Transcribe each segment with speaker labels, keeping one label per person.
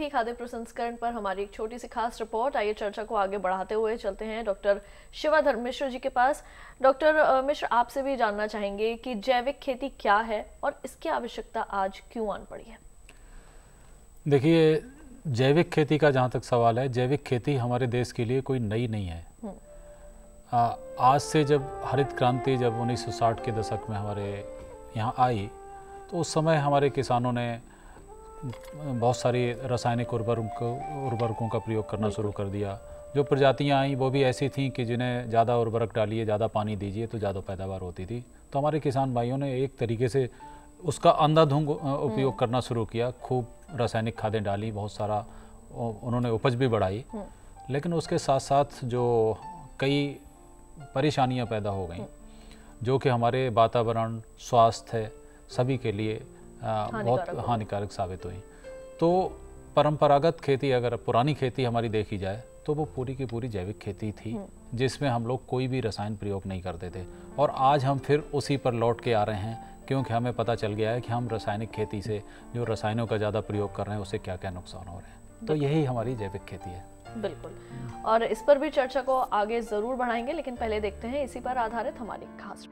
Speaker 1: खाद्य प्रसंस्करण पर हमारी एक छोटी सी खास रिपोर्ट। आइए चर्चा को आगे बढ़ाते हुए चलते हैं डॉक्टर शिवाधर मिश्र जी के पास। डॉक्टर मिश्र, आपसे भी जानना चाहेंगे कि जैविक खेती क्या है और इसकी आवश्यकता आज क्यों आन पड़ी है।
Speaker 2: देखिए, जैविक खेती का जहाँ तक सवाल है, जैविक खेती हमारे देश के लिए कोई नई नहीं है। आज से जब हरित क्रांति जब 1960 के दशक में हमारे यहाँ आई, तो उस समय हमारे किसानों ने बहुत सारी रासायनिक उर्वरकों का प्रयोग करना शुरू कर दिया। जो प्रजातियाँ आई वो भी ऐसी थीं कि जिन्हें ज़्यादा उर्वरक डालिए, ज़्यादा पानी दीजिए तो ज़्यादा पैदावार होती थी। तो हमारे किसान भाइयों ने एक तरीके से उसका अंधाधुंध उपयोग करना शुरू किया। खूब रासायनिक खादें डाली, बहुत सारा उन्होंने उपज भी बढ़ाई, लेकिन उसके साथ साथ जो कई परेशानियां पैदा हो गई, जो कि हमारे वातावरण, स्वास्थ्य सभी के लिए बहुत हानिकारक साबित हुई। तो परंपरागत खेती, अगर पुरानी खेती हमारी देखी जाए तो वो पूरी की पूरी जैविक खेती थी, जिसमें हम लोग कोई भी रसायन प्रयोग नहीं करते थे। और आज हम फिर उसी पर लौट के आ रहे हैं, क्योंकि हमें पता चल गया है कि हम रासायनिक खेती से, जो रसायनों का ज़्यादा प्रयोग कर रहे हैं, उससे क्या क्या नुकसान हो रहे हैं। तो यही हमारी जैविक खेती है।
Speaker 1: बिल्कुल, और इस पर भी चर्चा को आगे जरूर बढ़ाएंगे, लेकिन पहले देखते हैं इसी पर आधारित हमारी खास।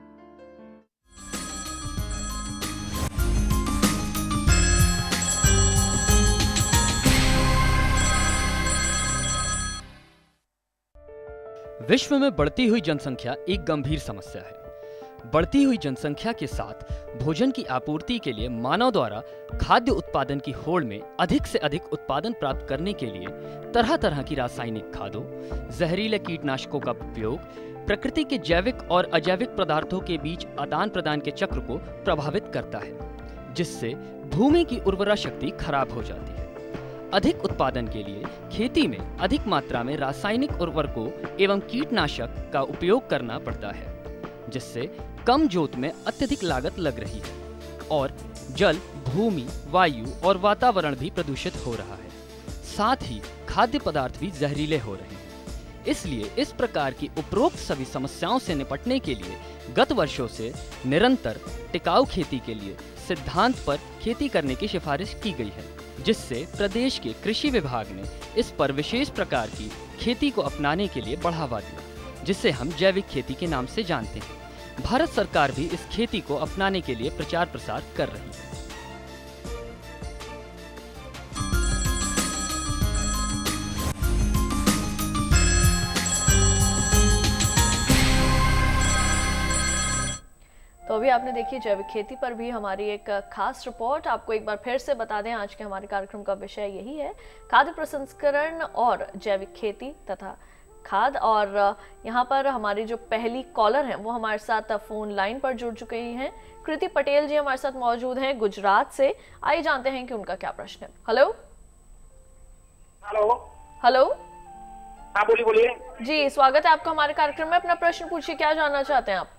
Speaker 3: विश्व में बढ़ती हुई जनसंख्या एक गंभीर समस्या है। बढ़ती हुई जनसंख्या के साथ भोजन की आपूर्ति के लिए मानव द्वारा खाद्य उत्पादन की होड़ में अधिक से अधिक उत्पादन प्राप्त करने के लिए तरह तरह की रासायनिक खादों, जहरीले कीटनाशकों का उपयोग प्रकृति के जैविक और अजैविक पदार्थों के बीच आदान प्रदान के चक्र को प्रभावित करता है, जिससे भूमि की उर्वरा शक्ति खराब हो जाती है। अधिक उत्पादन के लिए खेती में अधिक मात्रा में रासायनिक उर्वरकों एवं कीटनाशक का उपयोग करना पड़ता है, जिससे कम जोत में अत्यधिक लागत लग रही है और जल, भूमि, वायु और वातावरण भी प्रदूषित हो रहा है। साथ ही खाद्य पदार्थ भी जहरीले हो रहे हैं। इसलिए इस प्रकार की उपरोक्त सभी समस्याओं से निपटने के लिए गत वर्षों से निरंतर टिकाऊ खेती के लिए सिद्धांत पर खेती करने की सिफारिश की गई है, जिससे प्रदेश के कृषि विभाग ने इस पर विशेष प्रकार की खेती को अपनाने के लिए बढ़ावा दिया, जिसे हम जैविक खेती के नाम से जानते हैं। भारत सरकार भी इस खेती को अपनाने के लिए प्रचार प्रसार कर रही है।
Speaker 1: तो अभी आपने देखी जैविक खेती पर भी हमारी एक खास रिपोर्ट। आपको एक बार फिर से बता दें, आज के हमारे कार्यक्रम का विषय यही है, खाद्य प्रसंस्करण और जैविक खेती तथा खाद। और यहाँ पर हमारी जो पहली कॉलर हैं वो हमारे साथ फोन लाइन पर जुड़ चुके हैं। कृति पटेल जी हमारे साथ मौजूद हैं गुजरात से। आइए जानते हैं कि उनका क्या प्रश्न है। हेलो
Speaker 4: हेलो
Speaker 1: हेलो,
Speaker 4: हाँ बोलिए
Speaker 1: जी स्वागत है आपका हमारे कार्यक्रम में। अपना प्रश्न पूछिए, क्या जानना चाहते हैं आप?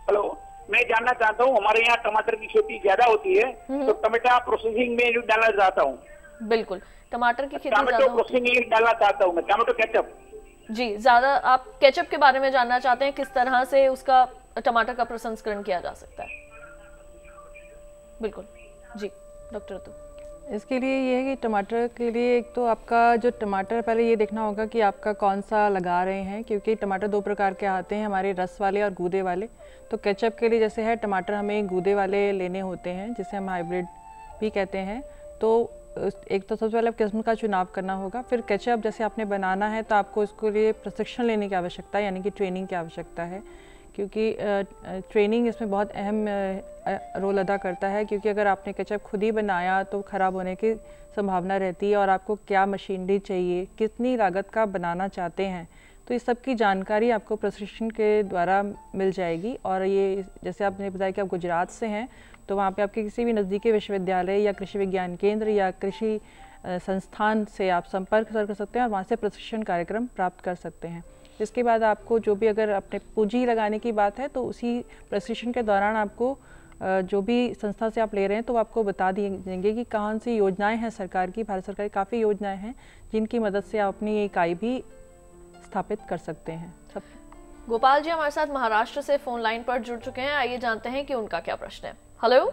Speaker 4: हेलो, मैं जानना चाहता हूँ, हमारे यहाँ टमाटर की खेती ज्यादा होती है, तो टमाटर प्रोसेसिंग में डालना चाहता हूँ।
Speaker 1: बिल्कुल, टमाटर की खेती
Speaker 4: टमाटो प्रोसेसिंग में डालना चाहता हूँ मैं, टमाटो केचप।
Speaker 1: जी, ज्यादा आप केचप के बारे में जानना चाहते हैं, किस तरह से उसका टमाटर का प्रसंस्करण किया जा सकता है? बिल्कुल जी डॉक्टर। तो
Speaker 5: इसके लिए ये है कि टमाटर के लिए एक तो आपका जो टमाटर, पहले ये देखना होगा कि आपका कौन सा लगा रहे हैं, क्योंकि टमाटर दो प्रकार के आते हैं, हमारे रस वाले और गूदे वाले। तो केचप के लिए जैसे है, टमाटर हमें गूदे वाले लेने होते हैं, जिसे हम हाइब्रिड भी कहते हैं। तो एक तो सबसे पहले किस्म का चुनाव करना होगा। फिर केचप जैसे आपने बनाना है तो आपको इसके लिए प्रशिक्षण लेने की आवश्यकता है, यानी कि ट्रेनिंग की आवश्यकता है, क्योंकि ट्रेनिंग इसमें बहुत अहम रोल अदा करता है। क्योंकि अगर आपने केचप खुद ही बनाया तो ख़राब होने की संभावना रहती है, और आपको क्या मशीनरी चाहिए, कितनी लागत का बनाना चाहते हैं, तो इस सब की जानकारी आपको प्रशिक्षण के द्वारा मिल जाएगी। और ये जैसे आपने बताया कि आप गुजरात से हैं, तो वहाँ पे आपके किसी भी नज़दीकी विश्वविद्यालय या कृषि विज्ञान केंद्र या कृषि संस्थान से आप संपर्क कर सकते हैं और वहाँ से प्रशिक्षण कार्यक्रम प्राप्त कर सकते हैं। इसके बाद आपको जो भी, अगर अपने पूंजी लगाने की बात है, तो उसी प्रशिक्षण के दौरान आपको जो भी संस्था से आप ले रहे हैं तो आपको बता देंगे कि कौन सी योजनाएं हैं सरकार की। भारत सरकार की काफ़ी योजनाएं हैं जिनकी मदद से आप अपनी इकाई भी स्थापित कर सकते हैं।
Speaker 1: गोपाल जी हमारे साथ महाराष्ट्र से फोन लाइन पर जुड़ चुके हैं। आइए जानते हैं कि उनका क्या प्रश्न है। हेलो।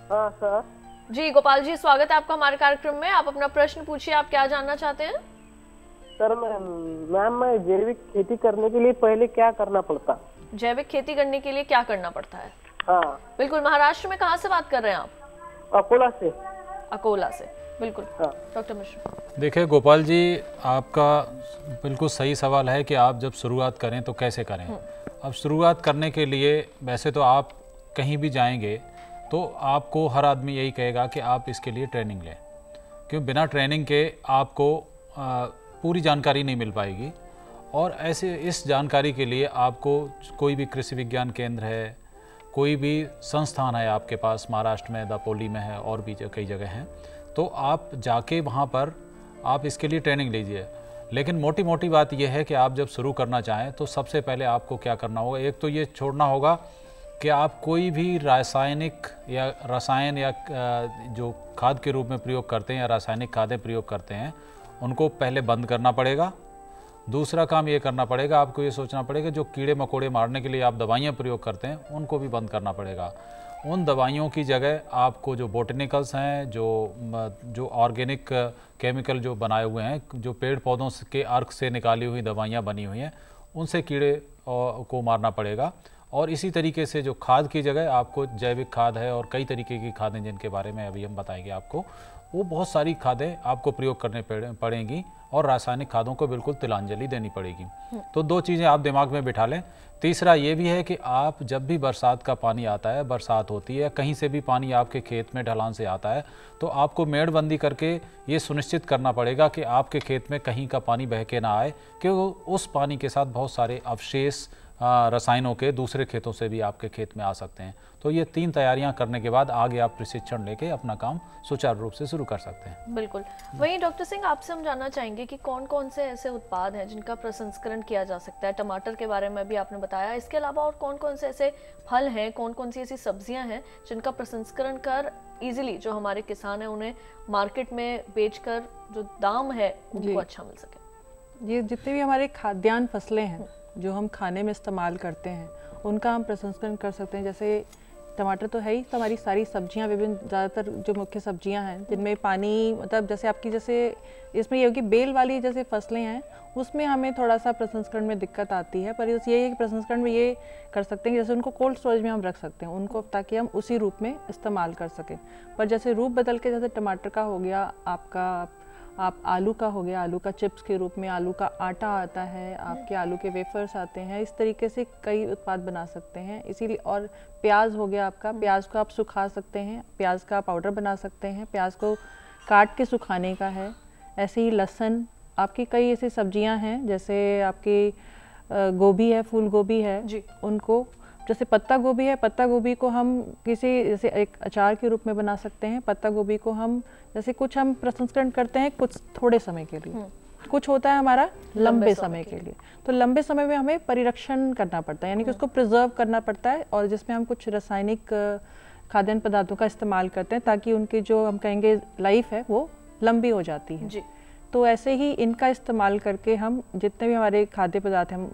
Speaker 6: हाँ सर।
Speaker 1: जी गोपाल जी, स्वागत है आपका हमारे कार्यक्रम में। आप अपना प्रश्न पूछिए, आप क्या जानना चाहते हैं?
Speaker 6: सर मैम मैं जैविक खेती करने के लिए पहले क्या करना पड़ता?
Speaker 1: जैविक खेती करने के लिए क्या करना पड़ता है?
Speaker 6: हाँ
Speaker 1: बिल्कुल। महाराष्ट्र में कहाँ से बात कर रहे हैं आप?
Speaker 6: अकोला से।
Speaker 1: अकोला से, बिल्कुल।
Speaker 6: हाँ।
Speaker 1: डॉक्टर मिश्रा।
Speaker 2: देखिए गोपाल जी, आपका बिल्कुल सही सवाल है कि आप जब शुरुआत करें तो कैसे करें। अब शुरुआत करने के लिए वैसे तो आप कहीं भी जाएंगे तो आपको हर आदमी यही कहेगा कि आप इसके लिए ट्रेनिंग लें, क्योंकि बिना ट्रेनिंग के आपको पूरी जानकारी नहीं मिल पाएगी। और ऐसे इस जानकारी के लिए आपको कोई भी कृषि विज्ञान केंद्र है, कोई भी संस्थान है आपके पास, महाराष्ट्र में दापोली में है और भी कई जगह हैं, तो आप जाके वहाँ पर आप इसके लिए ट्रेनिंग लीजिए। लेकिन मोटी मोटी बात यह है कि आप जब शुरू करना चाहें तो सबसे पहले आपको क्या करना होगा, एक तो ये छोड़ना होगा कि आप कोई भी रासायनिक या रसायन या जो खाद के रूप में प्रयोग करते हैं या रासायनिक खादें प्रयोग करते हैं उनको पहले बंद करना पड़ेगा। दूसरा काम ये करना पड़ेगा, आपको ये सोचना पड़ेगा जो कीड़े मकोड़े मारने के लिए आप दवाइयाँ प्रयोग करते हैं उनको भी बंद करना पड़ेगा। उन दवाइयों की जगह आपको जो बोटेनिकल्स हैं, जो ऑर्गेनिक केमिकल जो बनाए हुए हैं, जो पेड़ पौधों के अर्क से निकाली हुई दवाइयाँ बनी हुई हैं, उनसे कीड़े को मारना पड़ेगा। और इसी तरीके से जो खाद की जगह आपको जैविक खाद है और कई तरीके की खादें जिनके बारे में अभी हम बताएंगे आपको, वो बहुत सारी खादें आपको प्रयोग करने पड़ेंगी और रासायनिक खादों को बिल्कुल तिलांजलि देनी पड़ेगी। तो दो चीज़ें आप दिमाग में बिठा लें। तीसरा ये भी है कि आप जब भी बरसात का पानी आता है, बरसात होती है, कहीं से भी पानी आपके खेत में ढलान से आता है, तो आपको मेड़बंदी करके ये सुनिश्चित करना पड़ेगा कि आपके खेत में कहीं का पानी बह के ना आए, क्योंकि उस पानी के साथ बहुत सारे अवशेष रसायनों के दूसरे खेतों से भी आपके खेत में आ सकते हैं। तो ये 3 तैयारियां करने के बाद आगे आप प्रशिक्षण लेके अपना काम सुचारू रूप से शुरू कर सकते हैं।
Speaker 1: बिल्कुल। वहीं डॉक्टर सिंह, आपसे हम जानना चाहेंगे कि कौन कौन से ऐसे उत्पाद हैं जिनका प्रसंस्करण किया जा सकता है। टमाटर के बारे में भी आपने बताया, इसके अलावा और कौन कौन से ऐसे फल हैं, कौन कौन सी ऐसी सब्जियां हैं जिनका प्रसंस्करण कर इजीली जो हमारे किसान हैं उन्हें मार्केट में बेचकर जो दाम है उनको अच्छा मिल सके?
Speaker 5: ये जितने भी हमारे खाद्यान्न फसलें हैं जो हम खाने में इस्तेमाल करते हैं उनका हम प्रसंस्करण कर सकते हैं। जैसे टमाटर तो है ही, तो हमारी सारी सब्जियां, विभिन्न ज़्यादातर जो मुख्य सब्जियां हैं जिनमें पानी, मतलब जैसे आपकी जैसे इसमें ये होगी बेल वाली जैसे फसलें हैं उसमें हमें थोड़ा सा प्रसंस्करण में दिक्कत आती है, पर ये है कि प्रसंस्करण में ये कर सकते हैं जैसे उनको कोल्ड स्टोरेज में हम रख सकते हैं उनको, ताकि हम उसी रूप में इस्तेमाल कर सकें। पर जैसे रूप बदल के, जैसे टमाटर का हो गया आपका, आप आलू का हो गया, आलू का चिप्स के रूप में, आलू का आटा आता है, आपके आलू के वेफर्स आते हैं, इस तरीके से कई उत्पाद बना सकते हैं। इसीलिए, और प्याज हो गया आपका, प्याज को आप सुखा सकते हैं, प्याज का पाउडर बना सकते हैं, प्याज को काट के सुखाने का है। ऐसे ही लहसुन, आपकी कई ऐसी सब्जियां हैं जैसे आपकी गोभी है, फूल गोभी है जी, उनको, जैसे पत्ता गोभी है, पत्ता गोभी को हम किसी जैसे एक अचार के रूप में बना सकते हैं। पत्ता गोभी को हम जैसे कुछ हम प्रसंस्करण करते हैं कुछ थोड़े समय के लिए, कुछ होता है हमारा लंबे समय के लिए। तो लंबे समय में हमें परिरक्षण करना पड़ता है, यानी कि उसको प्रिजर्व करना पड़ता है, और जिसमें हम कुछ रासायनिक खाद्यान्न पदार्थों का इस्तेमाल करते हैं ताकि उनकी जो हम कहेंगे लाइफ है वो लंबी हो जाती है जी। तो ऐसे ही इनका इस्तेमाल करके हम जितने भी हमारे खाद्य पदार्थ हैं,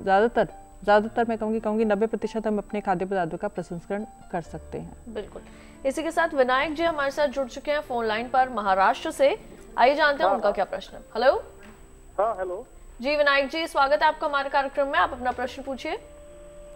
Speaker 5: ज़्यादातर मैं कहूँगी 90% हम अपने खाद्य पदार्थों का प्रसंस्करण कर सकते हैं।
Speaker 1: बिल्कुल। इसी के साथ विनायक जी हमारे साथ जुड़ चुके हैं फोन लाइन पर महाराष्ट्र से। आइए जानते हैं उनका क्या प्रश्न है। हेलो।
Speaker 6: हाँ हेलो
Speaker 1: जी विनायक जी, स्वागत है आपका हमारे कार्यक्रम में, आप अपना प्रश्न पूछिए।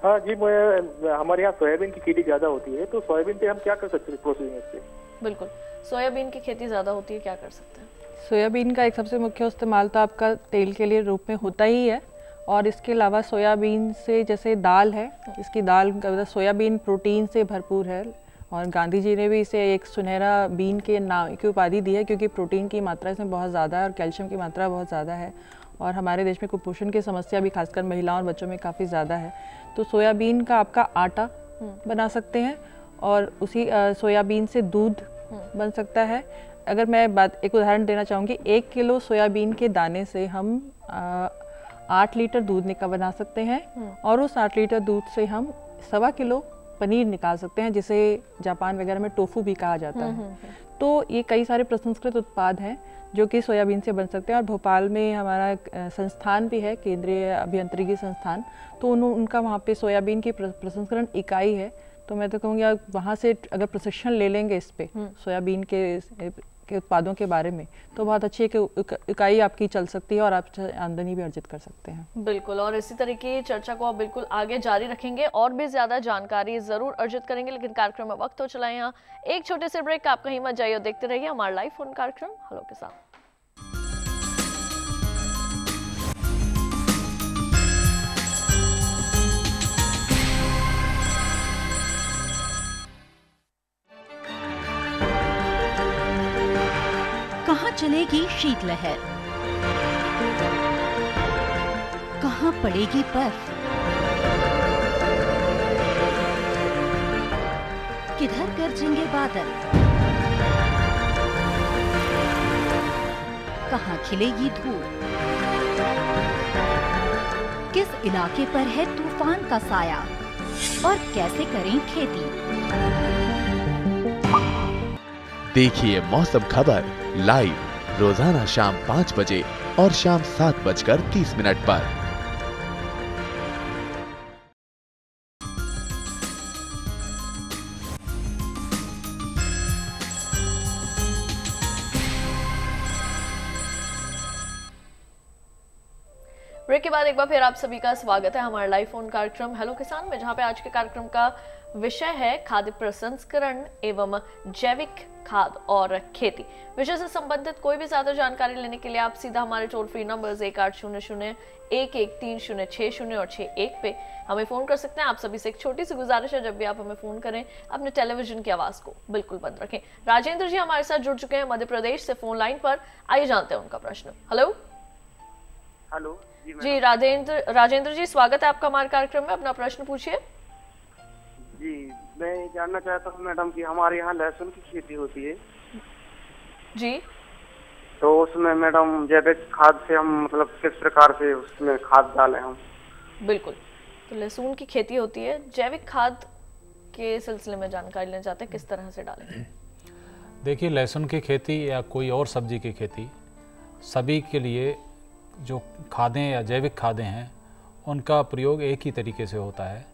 Speaker 6: हाँ जी, हमारे यहाँ सोयाबीन की खेती ज्यादा होती है, तो सोयाबीन पे हम क्या कर सकते हैं प्रोसेसिंग इससे?
Speaker 1: बिल्कुल, सोयाबीन की खेती ज्यादा होती है, क्या कर सकते हैं?
Speaker 5: सोयाबीन का एक सबसे मुख्य इस्तेमाल तो आपका तेल के लिए रूप में होता ही है, और इसके अलावा सोयाबीन से जैसे दाल है, इसकी दाल मतलब सोयाबीन प्रोटीन से भरपूर है, और गांधी जी ने भी इसे एक सुनहरा बीन के नाम की उपाधि दी है क्योंकि प्रोटीन की मात्रा इसमें बहुत ज़्यादा है और कैल्शियम की मात्रा बहुत ज़्यादा है, और हमारे देश में कुपोषण की समस्या भी खासकर महिलाओं और बच्चों में काफ़ी ज़्यादा है। तो सोयाबीन का आपका आटा बना सकते हैं, और उसी सोयाबीन से दूध बन सकता है। अगर मैं एक उदाहरण देना चाहूँगी, 1 किलो सोयाबीन के दाने से हम 8 लीटर दूध बना सकते हैं, और उस 8 लीटर दूध से हम 1.25 किलो पनीर निकाल सकते हैं, जिसे जापान वगैरह में टोफू भी कहा जाता है। तो ये कई सारे प्रसंस्कृत उत्पाद हैं जो कि सोयाबीन से बन सकते हैं, और भोपाल में हमारा संस्थान भी है, केंद्रीय अभियांत्रिकी संस्थान, तो उनका वहाँ पे सोयाबीन की प्रसंस्करण इकाई है, तो मैं तो कहूँगी आप वहाँ से अगर प्रशिक्षण ले लेंगे इस पे सोयाबीन के उत्पादों के बारे में, तो बहुत अच्छी एक इकाई आपकी चल सकती है और आप आमदनी भी अर्जित कर सकते हैं।
Speaker 1: बिल्कुल, और इसी तरीके की चर्चा को आप बिल्कुल आगे जारी रखेंगे और भी ज्यादा जानकारी जरूर अर्जित करेंगे, लेकिन कार्यक्रम में वक्त हो चला है यहाँ एक छोटे से ब्रेक। आप कहीं मत जाइए और देखते रहिए हमारा लाइव फोन कार्यक्रम हेलो किसान।
Speaker 7: कहाँ चलेगी शीतलहर, कहाँ पड़ेगी बर्फ, किधर गरजेंगे बादल, कहाँ खिलेगी धूप, किस इलाके पर है तूफान का साया और कैसे करें खेती।
Speaker 8: देखिए मौसम खबर लाइव रोजाना शाम 5 बजे और शाम 7:30 पर।
Speaker 1: ब्रेक के बाद एक बार फिर आप सभी का स्वागत है हमारे लाइव फोन कार्यक्रम हेलो किसान में, जहां पे आज के कार्यक्रम का विषय है खाद्य प्रसंस्करण एवं जैविक खाद और खेती। विषय से संबंधित कोई भी ज्यादा जानकारी लेने के लिए आप सीधा हमारे टोल फ्री नंबर्स 1800-113060 और 61 पे हमें फोन कर सकते हैं। आप सभी से एक छोटी सी गुजारिश है, जब भी आप हमें फोन करें अपने टेलीविजन की आवाज को बिल्कुल बंद रखें। राजेंद्र जी हमारे साथ जुड़ चुके हैं मध्य प्रदेश से फोन लाइन पर, आइए जानते हैं उनका प्रश्न। हेलो
Speaker 9: हेलो
Speaker 1: जी राजेंद्र जी, स्वागत है आपका हमारे कार्यक्रम में, अपना प्रश्न पूछिए।
Speaker 9: जी, मैं ये जानना चाहता हूँ मैडम कि हमारे यहाँ लहसुन की खेती होती है
Speaker 1: जी,
Speaker 9: तो उसमें मैडम जैविक खाद से हम मतलब किस प्रकार से उसमें खाद डालें हम?
Speaker 1: बिल्कुल, तो लहसुन की खेती होती है, जैविक खाद के सिलसिले में जानकारी लेना चाहते हैं, किस तरह से डालें?
Speaker 2: देखिए, लहसुन की खेती या कोई और सब्जी की खेती, सभी के लिए जो खादें या जैविक खादें हैं उनका प्रयोग एक ही तरीके से होता है।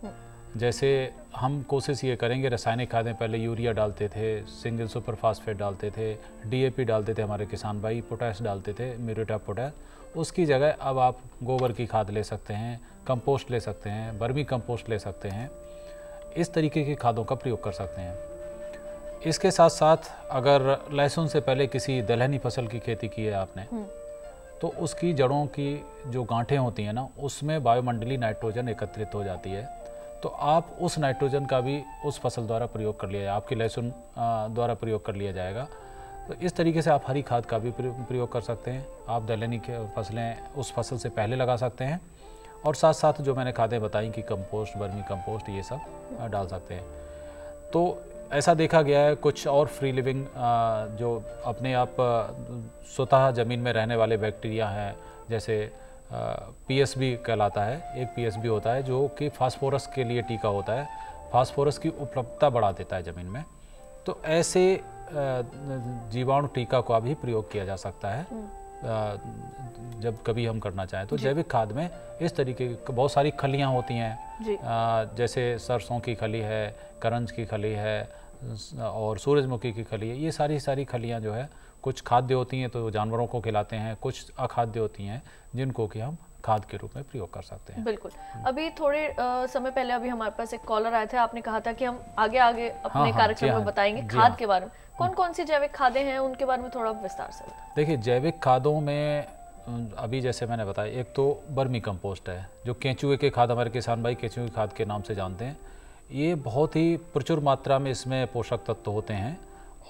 Speaker 2: जैसे हम कोशिश ये करेंगे, रासायनिक खादें पहले यूरिया डालते थे, सिंगल सुपर फास्फेट डालते थे, डीएपी डालते थे हमारे किसान भाई, पोटैश डालते थे, म्यूरेट ऑफ पोटैश, उसकी जगह अब आप गोबर की खाद ले सकते हैं, कंपोस्ट ले सकते हैं, वर्मी कंपोस्ट ले सकते हैं, इस तरीके की खादों का प्रयोग कर सकते हैं। इसके साथ साथ अगर लहसुन से पहले किसी दलहनी फसल की खेती की है आपने, तो उसकी जड़ों की जो गांठें होती हैं ना, उसमें वायुमंडलीय नाइट्रोजन एकत्रित हो जाती है, तो आप उस नाइट्रोजन का भी उस फसल द्वारा प्रयोग कर लिया जाए, आपकी लहसुन द्वारा प्रयोग कर लिया जाएगा। तो इस तरीके से आप हरी खाद का भी प्रयोग कर सकते हैं। आप दलहनी फसलें उस फसल से पहले लगा सकते हैं और साथ साथ जो मैंने खादें बताई कि कंपोस्ट, वर्मी कंपोस्ट, ये सब डाल सकते हैं। तो ऐसा देखा गया है कुछ और फ्री लिविंग जो अपने आप स्वतः ज़मीन में रहने वाले बैक्टीरिया हैं, जैसे पीएसबी कहलाता है, एक पीएसबी होता है जो कि फास्फोरस के लिए टीका होता है, फास्फोरस की उपलब्धता बढ़ा देता है ज़मीन में। तो ऐसे जीवाणु टीका का भी प्रयोग किया जा सकता है जब कभी हम करना चाहें। तो जैविक खाद में इस तरीके की बहुत सारी खलियाँ होती हैं, जैसे सरसों की खली है, करंज की खली है और सूरजमुखी की खली है। ये सारी खलियाँ जो है कुछ खाद्य होती हैं तो जानवरों को खिलाते हैं, कुछ अखाद्य होती हैं जिनको कि हम खाद के रूप में प्रयोग कर सकते हैं।
Speaker 1: बिल्कुल, अभी थोड़े समय पहले अभी हमारे पास एक कॉलर आए थे, आपने कहा था कि हम आगे अपने कार्यक्रम में बताएंगे खाद के बारे में। कौन सी जैविक खादें हैं उनके बारे में थोड़ा विस्तार से बताएं।
Speaker 2: देखिए, जैविक खादों में अभी जैसे मैंने बताया, एक तो वर्मी कंपोस्ट है जो केंचुए के खाद, हमारे किसान भाई केंचुए खाद के नाम से जानते हैं। ये बहुत ही प्रचुर मात्रा में इसमें पोषक तत्व होते हैं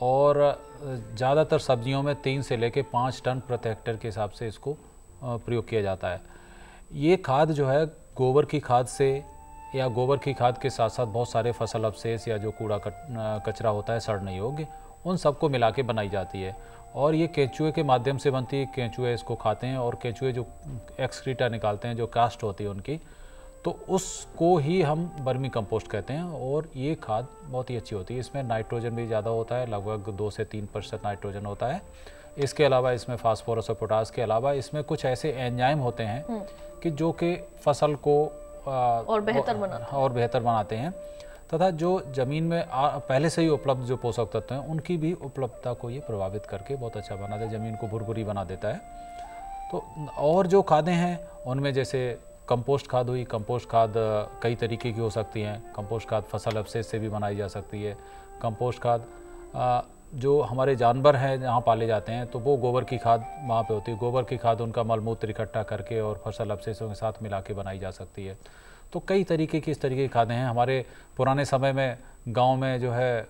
Speaker 2: और ज़्यादातर सब्जियों में 3 से लेकर 5 टन प्रति हेक्टेयर के हिसाब से इसको प्रयोग किया जाता है। ये खाद जो है गोबर की खाद से या गोबर की खाद के साथ साथ बहुत सारे फसल अवशेष या जो कूड़ा कचरा होता है सड़ने योग्य, उन सबको मिला के बनाई जाती है और ये केंचुए के माध्यम से बनती है। केंचुए इसको खाते हैं और केंचुए जो एक्सक्रीटा निकालते हैं, जो कास्ट होती है उनकी, तो उसको ही हम वर्मी कंपोस्ट कहते हैं और ये खाद बहुत ही अच्छी होती है। इसमें नाइट्रोजन भी ज़्यादा होता है, लगभग 2 से 3% नाइट्रोजन होता है। इसके अलावा इसमें फास्फोरस और पोटास के अलावा इसमें कुछ ऐसे एंजाइम होते हैं कि जो कि फसल को और बेहतर बनाते हैं। तथा जो ज़मीन में पहले से ही उपलब्ध जो पोषक तत्व हैं उनकी भी उपलब्धता को ये प्रभावित करके बहुत अच्छा बनाता है, ज़मीन को भुरभुरी बना देता है। तो और जो खादें हैं उनमें जैसे कंपोस्ट खाद हुई, कंपोस्ट खाद कई तरीके की हो सकती हैं। कंपोस्ट खाद फसल अवशेष से भी बनाई जा सकती है। कंपोस्ट खाद जो हमारे जानवर हैं जहाँ पाले जाते हैं तो वो गोबर की खाद वहाँ पे होती है, गोबर की खाद उनका मलमूत्र इकट्ठा करके और फसल अवशेषों के साथ मिला के बनाई जा सकती है। तो कई तरीके की इस तरीके की खादें हैं। हमारे पुराने समय में गांव में जो है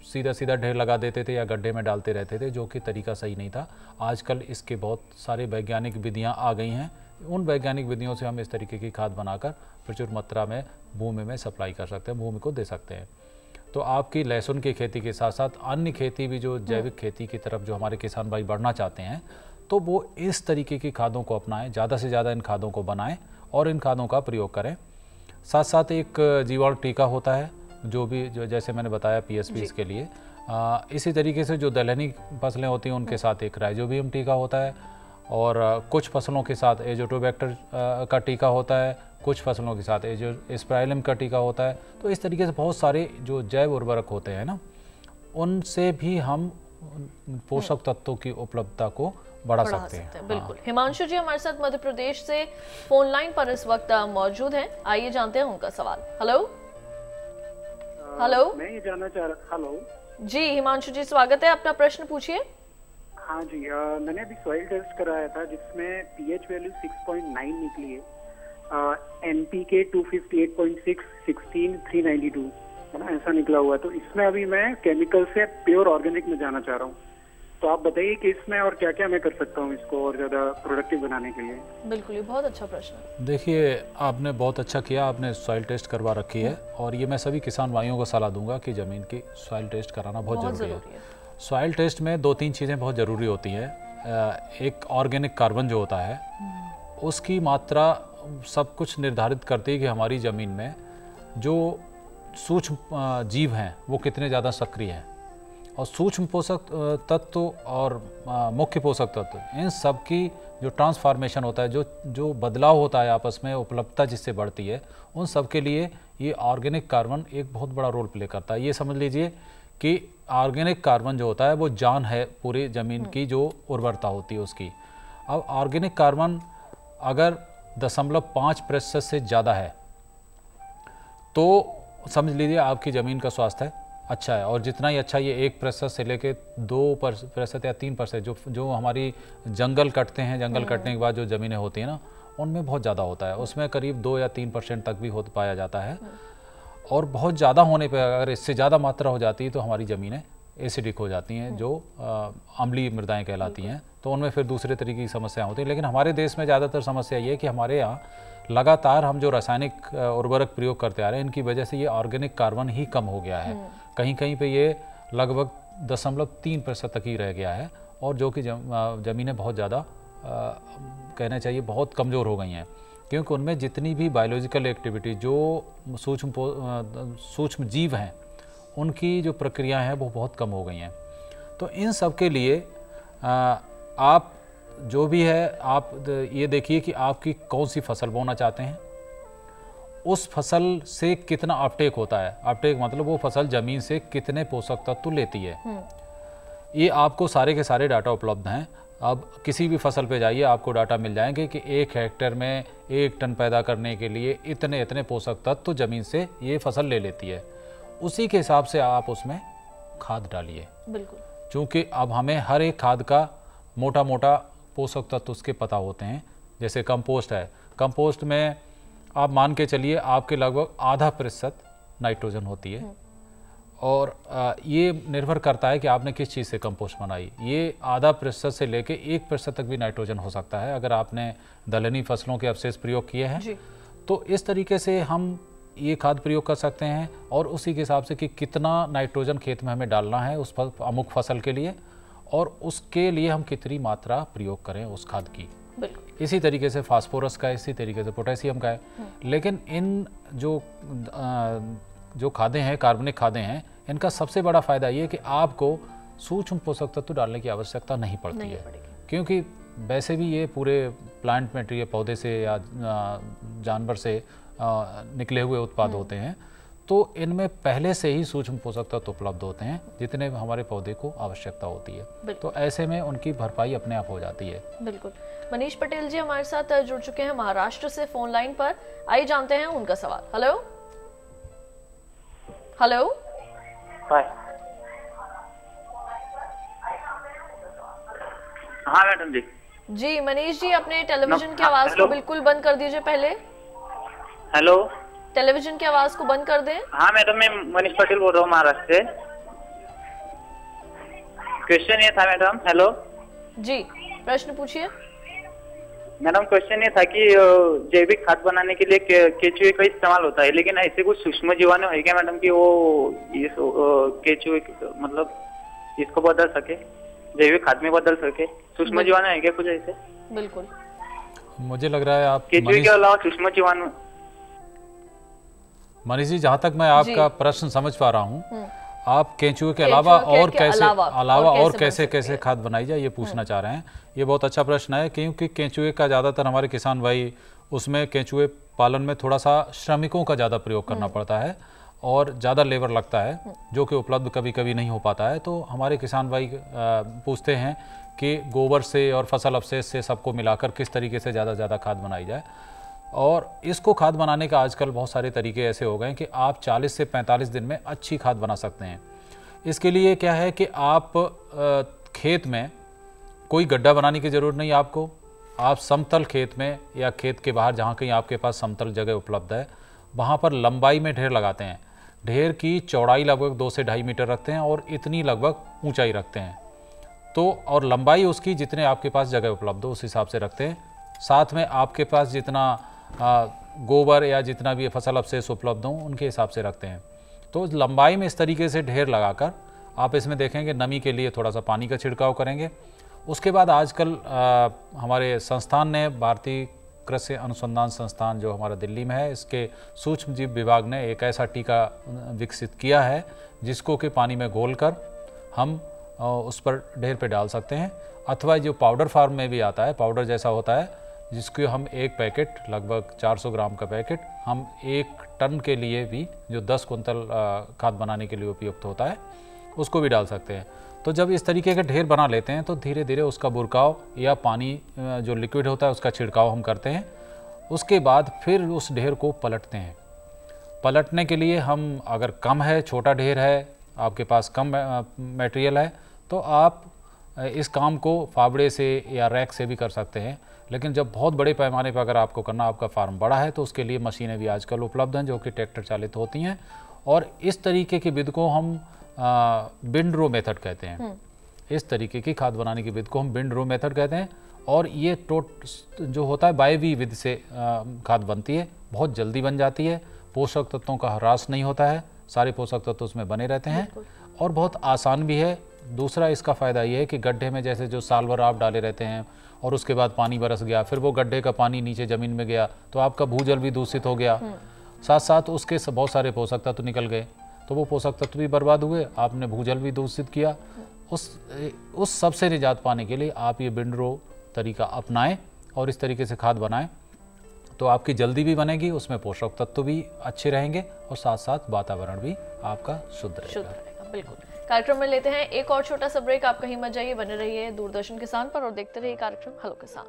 Speaker 2: सीधा सीधा ढेर लगा देते थे या गड्ढे में डालते रहते थे, जो कि तरीका सही नहीं था। आजकल इसके बहुत सारे वैज्ञानिक विधियां आ गई हैं। उन वैज्ञानिक विधियों से हम इस तरीके की खाद बनाकर प्रचुर मात्रा में भूमि में सप्लाई कर सकते हैं, भूमि को दे सकते हैं। तो आपकी लहसुन की खेती के साथ साथ अन्य खेती भी जो जैविक खेती की तरफ जो हमारे किसान भाई बढ़ना चाहते हैं तो वो इस तरीके की खादों को अपनाएं, ज़्यादा से ज़्यादा इन खादों को बनाएं और इन खादों का प्रयोग करें। साथ साथ एक जीवाणु टीका होता है जो जैसे मैंने बताया पीएसपीज के लिए। इसी तरीके से जो दलहनी फसलें होती हैं उनके साथ एक राइजोबियम टीका होता है और कुछ फसलों के साथ एजोटोबैक्टर का टीका होता है, कुछ फसलों के साथ एस्प्राइलम का टीका होता है। तो इस तरीके से बहुत सारे जो जैव उर्वरक होते हैं ना, उनसे भी हम पोषक तत्वों की उपलब्धता को बढ़ा सकते हैं।
Speaker 1: बिल्कुल। हिमांशु जी हमारे साथ मध्य प्रदेश से फोन लाइन पर इस वक्त मौजूद हैं, आइए जानते हैं उनका सवाल। हेलो हेलो,
Speaker 10: मैं ये जानना चाह रहा। हेलो
Speaker 1: जी हिमांशु जी, स्वागत है, अपना प्रश्न पूछिए।
Speaker 10: हाँ जी, मैंने अभी सॉइल टेस्ट कराया था जिसमें पीएच वैल्यू 6.9 निकली है, एनपीके 258.6, 16, 392 है ना, ऐसा निकला हुआ है। तो इसमें अभी मैं केमिकल से प्योर ऑर्गेनिक में जाना चाह रहा हूँ, तो आप बताइए कि इसमें और क्या क्या मैं कर सकता हूँ इसको और ज़्यादा प्रोडक्टिव बनाने के लिए।
Speaker 1: बिल्कुल, ये बहुत अच्छा प्रश्न है।
Speaker 2: देखिए, आपने बहुत अच्छा किया, आपने सॉइल टेस्ट करवा रखी है और ये मैं सभी किसान भाइयों को सलाह दूंगा कि ज़मीन की सॉइल टेस्ट कराना बहुत ज़रूरी है। सॉइल टेस्ट में 2-3 चीज़ें बहुत ज़रूरी होती हैं। एक ऑर्गेनिक कार्बन जो होता है उसकी मात्रा सब कुछ निर्धारित करती है कि हमारी ज़मीन में जो सूक्ष्म जीव हैं वो कितने ज़्यादा सक्रिय हैं, और सूक्ष्म पोषक तत्व और मुख्य पोषक तत्व, इन सब की जो ट्रांसफॉर्मेशन होता है, जो बदलाव होता है आपस में, उपलब्धता जिससे बढ़ती है, उन सब के लिए ये ऑर्गेनिक कार्बन एक बहुत बड़ा रोल प्ले करता है। ये समझ लीजिए कि ऑर्गेनिक कार्बन जो होता है वो जान है पूरी ज़मीन की जो उर्वरता होती है उसकी। अब ऑर्गेनिक कार्बन अगर 0.5% से ज़्यादा है तो समझ लीजिए आपकी ज़मीन का स्वास्थ्य अच्छा है, और जितना ही अच्छा ये 1% से लेके 2% या 3% जो हमारी जंगल कटते हैं, जंगल कटने के बाद जो ज़मीनें होती हैं ना, उनमें बहुत ज़्यादा होता है, उसमें करीब 2 या 3% तक भी हो पाया जाता है। और बहुत ज़्यादा होने पर, अगर इससे ज़्यादा मात्रा हो जाती है तो हमारी ज़मीनें एसिडिक हो जाती हैं, जो अम्लीय मृदाएँ कहलाती हैं, तो उनमें फिर दूसरे तरीके की समस्याएं होती हैं। लेकिन हमारे देश में ज़्यादातर समस्या ये है कि हमारे यहाँ लगातार हम जो रासायनिक उर्वरक प्रयोग करते आ रहे हैं, इनकी वजह से ये ऑर्गेनिक कार्बन ही कम हो गया है। कहीं कहीं पे ये लगभग 0.3% तक ही रह गया है, और जो कि ज़मीनें बहुत ज़्यादा कहना चाहिए बहुत कमज़ोर हो गई हैं, क्योंकि उनमें जितनी भी बायोलॉजिकल एक्टिविटी, जो सूक्ष्म जीव हैं, उनकी जो प्रक्रिया हैं वो बहुत कम हो गई हैं। तो इन सब के लिए आप जो भी है, आप ये देखिए कि आपकी कौन सी फसल बोना चाहते हैं, उस फसल से कितना अपटेक होता है। अपटेक मतलब वो फसल ज़मीन से कितने पोषक तत्व लेती है। ये आपको सारे के सारे डाटा उपलब्ध हैं। अब किसी भी फसल पे जाइए, आपको डाटा मिल जाएंगे कि 1 हेक्टेयर में 1 टन पैदा करने के लिए इतने इतने पोषक तत्व ज़मीन से ये फसल ले लेती है। उसी के हिसाब से आप उसमें खाद डालिए।
Speaker 1: बिल्कुल,
Speaker 2: चूँकि अब हमें हर एक खाद का मोटा मोटा पोषक तत्व उसके पता होते हैं। जैसे कंपोस्ट है, कंपोस्ट में आप मान के चलिए आपके लगभग 0.5% नाइट्रोजन होती है, और ये निर्भर करता है कि आपने किस चीज़ से कंपोस्ट बनाई। ये 0.5% से लेके 1% तक भी नाइट्रोजन हो सकता है अगर आपने दलहनी फसलों के अवशेष प्रयोग किए हैं। तो इस तरीके से हम ये खाद प्रयोग कर सकते हैं, और उसी के हिसाब से कि कितना नाइट्रोजन खेत में हमें डालना है उस अमुक फसल के लिए, और उसके लिए हम कितनी मात्रा प्रयोग करें उस खाद की। इसी तरीके से फास्फोरस का, इसी तरीके से पोटेशियम का है। लेकिन इन जो खादें हैं, कार्बनिक खादें हैं, इनका सबसे बड़ा फ़ायदा ये है कि आपको सूक्ष्म पोषक तत्व डालने की आवश्यकता नहीं पड़ती है, क्योंकि वैसे भी ये पूरे प्लांट मटेरियल, पौधे से या जानवर से निकले हुए उत्पाद होते हैं। तो इनमें पहले से ही सूक्ष्म पोषक तत्व उपलब्ध होते हैं जितने हमारे पौधे को आवश्यकता होती है। तो ऐसे में उनकी भरपाई अपने आप हो जाती है।
Speaker 1: बिल्कुल। मनीष पटेल जी हमारे साथ जुड़ चुके हैं महाराष्ट्र से फोन लाइन पर। आइए जानते हैं उनका सवाल। Hello hello.
Speaker 11: हाँ मैडम जी।
Speaker 1: जी मनीष जी, अपने टेलीविजन की आवाज को बिल्कुल बंद कर दीजिए पहले।
Speaker 11: हेलो।
Speaker 1: टेलीविजन की आवाज को बंद कर दें।
Speaker 11: हाँ मैडम, मैं मनीष पटेल बोल रहा हूँ महाराष्ट्र से। क्वेश्चन ये था मैडम। हेलो
Speaker 1: जी, प्रश्न पूछिए।
Speaker 11: मैडम क्वेश्चन ये था कि जैविक खाद बनाने के लिए केचुए का इस्तेमाल होता है, लेकिन ऐसे कुछ सूक्ष्म जीवाणु है क्या मैडम कि वो इस केचुए मतलब इसको बदल सके, जैविक खाद में बदल सके? सूक्ष्म जीवाणु है क्या कुछ ऐसे?
Speaker 1: बिल्कुल।
Speaker 2: मुझे लग रहा है आप
Speaker 11: केचुए के अलावा सूक्ष्म जीवाणु।
Speaker 2: मनीष जी, जहाँ तक मैं आपका प्रश्न समझ पा रहा हूँ, आप केंचुए के अलावा और कैसे खाद बनाई जाए ये पूछना चाह रहे हैं। ये बहुत अच्छा प्रश्न है, क्योंकि केंचुए का ज़्यादातर हमारे किसान भाई उसमें केंचुए पालन में थोड़ा सा श्रमिकों का ज़्यादा प्रयोग करना पड़ता है और ज़्यादा लेबर लगता है, जो कि उपलब्ध कभी कभी नहीं हो पाता है। तो हमारे किसान भाई पूछते हैं कि गोबर से और फसल अवशेष से सबको मिलाकर किस तरीके से ज़्यादा से ज़्यादा खाद बनाई जाए। और इसको खाद बनाने का आजकल बहुत सारे तरीके ऐसे हो गए हैं कि आप 40 से 45 दिन में अच्छी खाद बना सकते हैं। इसके लिए क्या है कि आप खेत में कोई गड्ढा बनाने की ज़रूरत नहीं आपको। आप समतल खेत में या खेत के बाहर जहाँ कहीं आपके पास समतल जगह उपलब्ध है, वहाँ पर लंबाई में ढेर लगाते हैं। ढेर की चौड़ाई लगभग 2 से 2.5 मीटर रखते हैं और इतनी लगभग ऊंचाई रखते हैं। तो और लंबाई उसकी जितने आपके पास जगह उपलब्ध हो उस हिसाब से रखते हैं। साथ में आपके पास जितना गोबर या जितना भी फसल अवशेष उपलब्ध हो उनके हिसाब से रखते हैं। तो लंबाई में इस तरीके से ढेर लगाकर आप इसमें देखेंगे नमी के लिए थोड़ा सा पानी का छिड़काव करेंगे। उसके बाद आजकल हमारे संस्थान ने, भारतीय कृषि अनुसंधान संस्थान जो हमारा दिल्ली में है, इसके सूक्ष्म जीव विभाग ने एक ऐसा टीका विकसित किया है जिसको कि पानी में घोलकर हम उस पर ढेर पे डाल सकते हैं। अथवा जो पाउडर फार्म में भी आता है, पाउडर जैसा होता है, जिसको हम एक पैकेट लगभग 400 ग्राम का पैकेट हम 1 टन के लिए भी, जो 10 कुंतल खाद बनाने के लिए उपयुक्त होता है, उसको भी डाल सकते हैं। तो जब इस तरीके का ढेर बना लेते हैं तो धीरे धीरे उसका बुरकाव या पानी जो लिक्विड होता है उसका छिड़काव हम करते हैं। उसके बाद फिर उस ढेर को पलटते हैं। पलटने के लिए हम, अगर कम है, छोटा ढेर है, आपके पास कम मटेरियल है, तो आप इस काम को फावड़े से या रैक से भी कर सकते हैं। लेकिन जब बहुत बड़े पैमाने पर अगर आपको करना, आपका फार्म बड़ा है, तो उसके लिए मशीनें भी आजकल उपलब्ध हैं जो कि ट्रैक्टर चालित होती हैं। और इस तरीके की विधि को हम बिंड रो मेथड कहते हैं। इस तरीके की खाद बनाने की विधि को हम बिंड रो मेथड कहते हैं। और ये जो होता है वायवीय विधि से खाद बनती है, बहुत जल्दी बन जाती है, पोषक तत्वों का ह्रास नहीं होता है, सारे पोषक तत्व उसमें बने रहते हैं और बहुत आसान भी है। दूसरा इसका फ़ायदा ये है कि गड्ढे में जैसे जो साल भर आप डाले रहते हैं और उसके बाद पानी बरस गया, फिर वो गड्ढे का पानी नीचे ज़मीन में गया तो आपका भूजल भी दूषित हो गया, साथ साथ उसके बहुत सारे पोषक तत्व निकल गए, तो वो पोषक तत्व भी बर्बाद हुए, आपने भूजल भी दूषित किया। उस सब से निजात पाने के लिए आप ये बिंड रो तरीका अपनाएं और इस तरीके से खाद बनाएं, तो आपकी जल्दी भी बनेगी, उसमें पोषक तत्व भी अच्छे रहेंगे और साथ साथ वातावरण भी आपका शुद्ध रहेगा।
Speaker 1: बिल्कुल। कार्यक्रम में लेते हैं एक और छोटा सा ब्रेक। आप कहीं मत जाइए, बने रहिए दूरदर्शन किसान पर और देखते रहिए कार्यक्रम हेलो किसान।